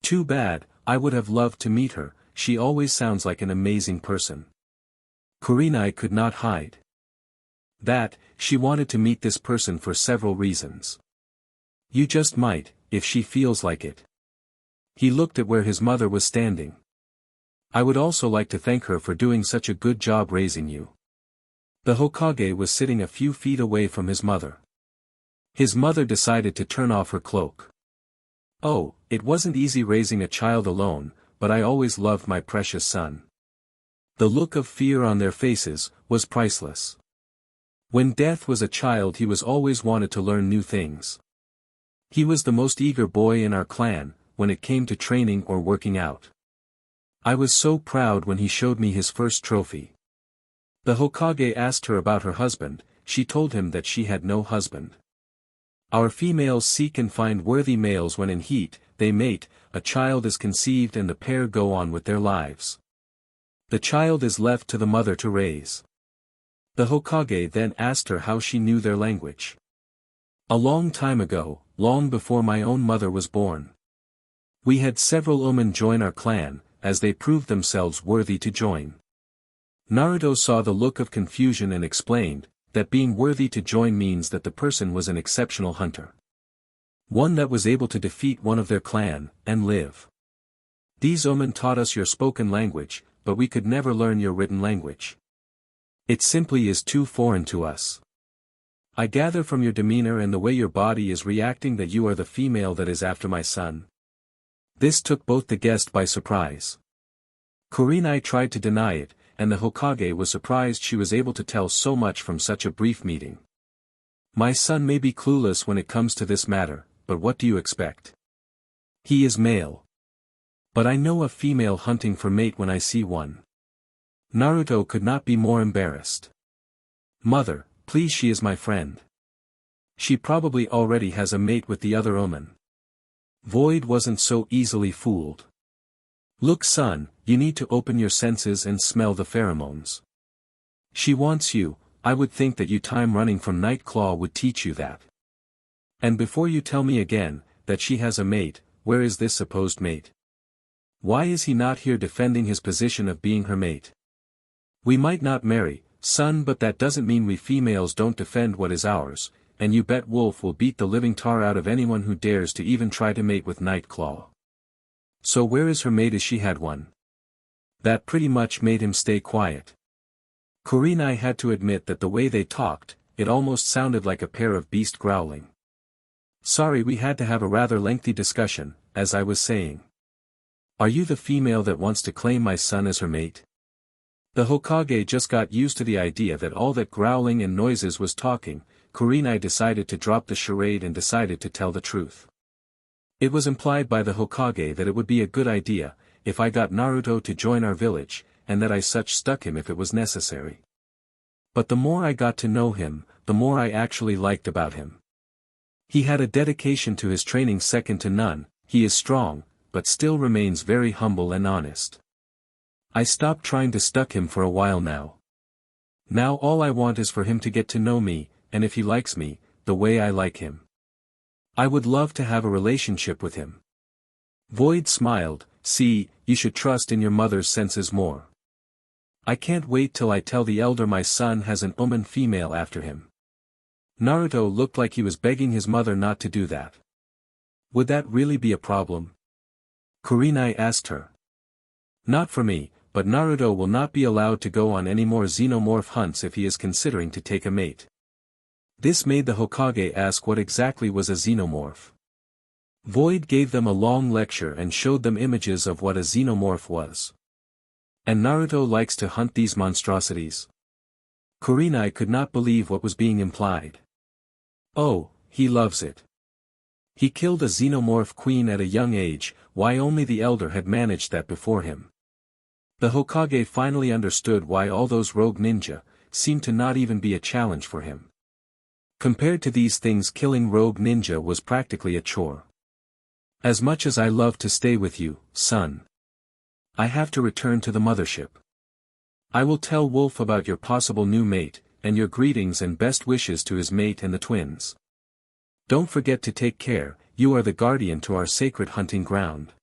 "Too bad, I would have loved to meet her, she always sounds like an amazing person." Kurenai could not hide that she wanted to meet this person for several reasons. "You just might, if she feels like it." He looked at where his mother was standing. "I would also like to thank her for doing such a good job raising you." The Hokage was sitting a few feet away from his mother. His mother decided to turn off her cloak. "Oh, it wasn't easy raising a child alone, but I always loved my precious son." The look of fear on their faces was priceless. When Death was a child he was always wanted to learn new things. He was the most eager boy in our clan, when it came to training or working out. I was so proud when he showed me his first trophy. The Hokage asked her about her husband. She told him that she had no husband. "Our females seek and find worthy males when in heat, they mate, a child is conceived and the pair go on with their lives. The child is left to the mother to raise." The Hokage then asked her how she knew their language. "A long time ago, long before my own mother was born. We had several women join our clan, as they proved themselves worthy to join." Naruto saw the look of confusion and explained, that being worthy to join means that the person was an exceptional hunter. One that was able to defeat one of their clan, and live. "These omen taught us your spoken language, but we could never learn your written language. It simply is too foreign to us. I gather from your demeanor and the way your body is reacting that you are the female that is after my son." This took both the guest by surprise. Kurenai tried to deny it, and the Hokage was surprised she was able to tell so much from such a brief meeting. "My son may be clueless when it comes to this matter, but what do you expect? He is male. But I know a female hunting for mate when I see one." Naruto could not be more embarrassed. "Mother, please, she is my friend. She probably already has a mate with the other omen." Void wasn't so easily fooled. "Look, son, you need to open your senses and smell the pheromones. She wants you. I would think that you time running from Nightclaw would teach you that. And before you tell me again, that she has a mate, where is this supposed mate? Why is he not here defending his position of being her mate? We might not marry, son, but that doesn't mean we females don't defend what is ours, and you bet Wolf will beat the living tar out of anyone who dares to even try to mate with Nightclaw. So where is her mate if she had one?" That pretty much made him stay quiet. Kurenai had to admit that the way they talked, it almost sounded like a pair of beasts growling. "Sorry, we had to have a rather lengthy discussion, as I was saying. Are you the female that wants to claim my son as her mate?" The Hokage just got used to the idea that all that growling and noises was talking. Kurenai decided to drop the charade and decided to tell the truth. It was implied by the Hokage that it would be a good idea, if I got Naruto to join our village, and that I such stuck him if it was necessary. But the more I got to know him, the more I actually liked about him. He had a dedication to his training second to none. He is strong, but still remains very humble and honest. I stopped trying to stuck him for a while now. Now all I want is for him to get to know me, and if he likes me, the way I like him, I would love to have a relationship with him." Void smiled. "See, you should trust in your mother's senses more. I can't wait till I tell the elder my son has an omen female after him." Naruto looked like he was begging his mother not to do that. Would that really be a problem? Kurenai asked her. Not for me, but Naruto will not be allowed to go on any more xenomorph hunts if he is considering to take a mate. This made the Hokage ask what exactly was a xenomorph. Void gave them a long lecture and showed them images of what a xenomorph was. And Naruto likes to hunt these monstrosities. Kurenai could not believe what was being implied. Oh, he loves it. He killed a xenomorph queen at a young age, why only the elder had managed that before him. The Hokage finally understood why all those rogue ninja seemed to not even be a challenge for him. Compared to these things, killing rogue ninja was practically a chore. As much as I love to stay with you, son, I have to return to the mothership. I will tell Wolf about your possible new mate, and your greetings and best wishes to his mate and the twins. Don't forget to take care, you are the guardian to our sacred hunting ground.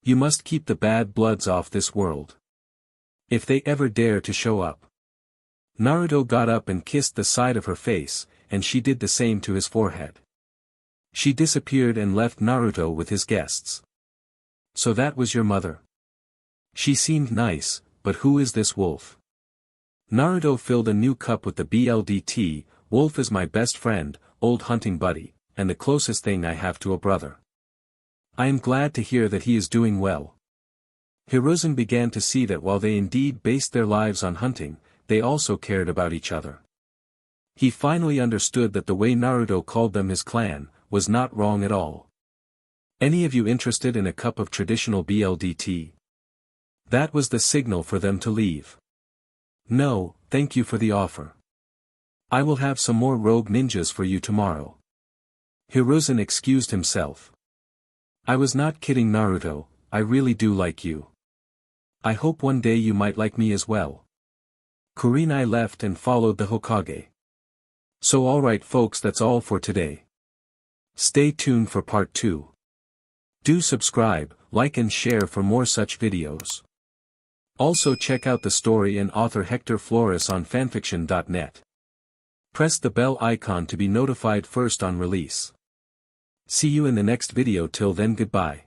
You must keep the bad bloods off this world. If they ever dare to show up. Naruto got up and kissed the side of her face, and she did the same to his forehead. She disappeared and left Naruto with his guests. So that was your mother. She seemed nice, but who is this Wolf? Naruto filled a new cup with the BLDT. Wolf is my best friend, old hunting buddy, and the closest thing I have to a brother. I am glad to hear that he is doing well. Hiruzen began to see that while they indeed based their lives on hunting, they also cared about each other. He finally understood that the way Naruto called them his clan was not wrong at all. Any of you interested in a cup of traditional BLDT? That was the signal for them to leave. No, thank you for the offer. I will have some more rogue ninjas for you tomorrow. Hiruzen excused himself. I was not kidding, Naruto, I really do like you. I hope one day you might like me as well. Kurenai left and followed the Hokage. So alright folks, that's all for today. Stay tuned for part 2. Do subscribe, like and share for more such videos. Also check out the story and author Hector Flores on FANFICTIONnet. Press the bell icon to be notified first on release. See you in the next video. Till then, goodbye.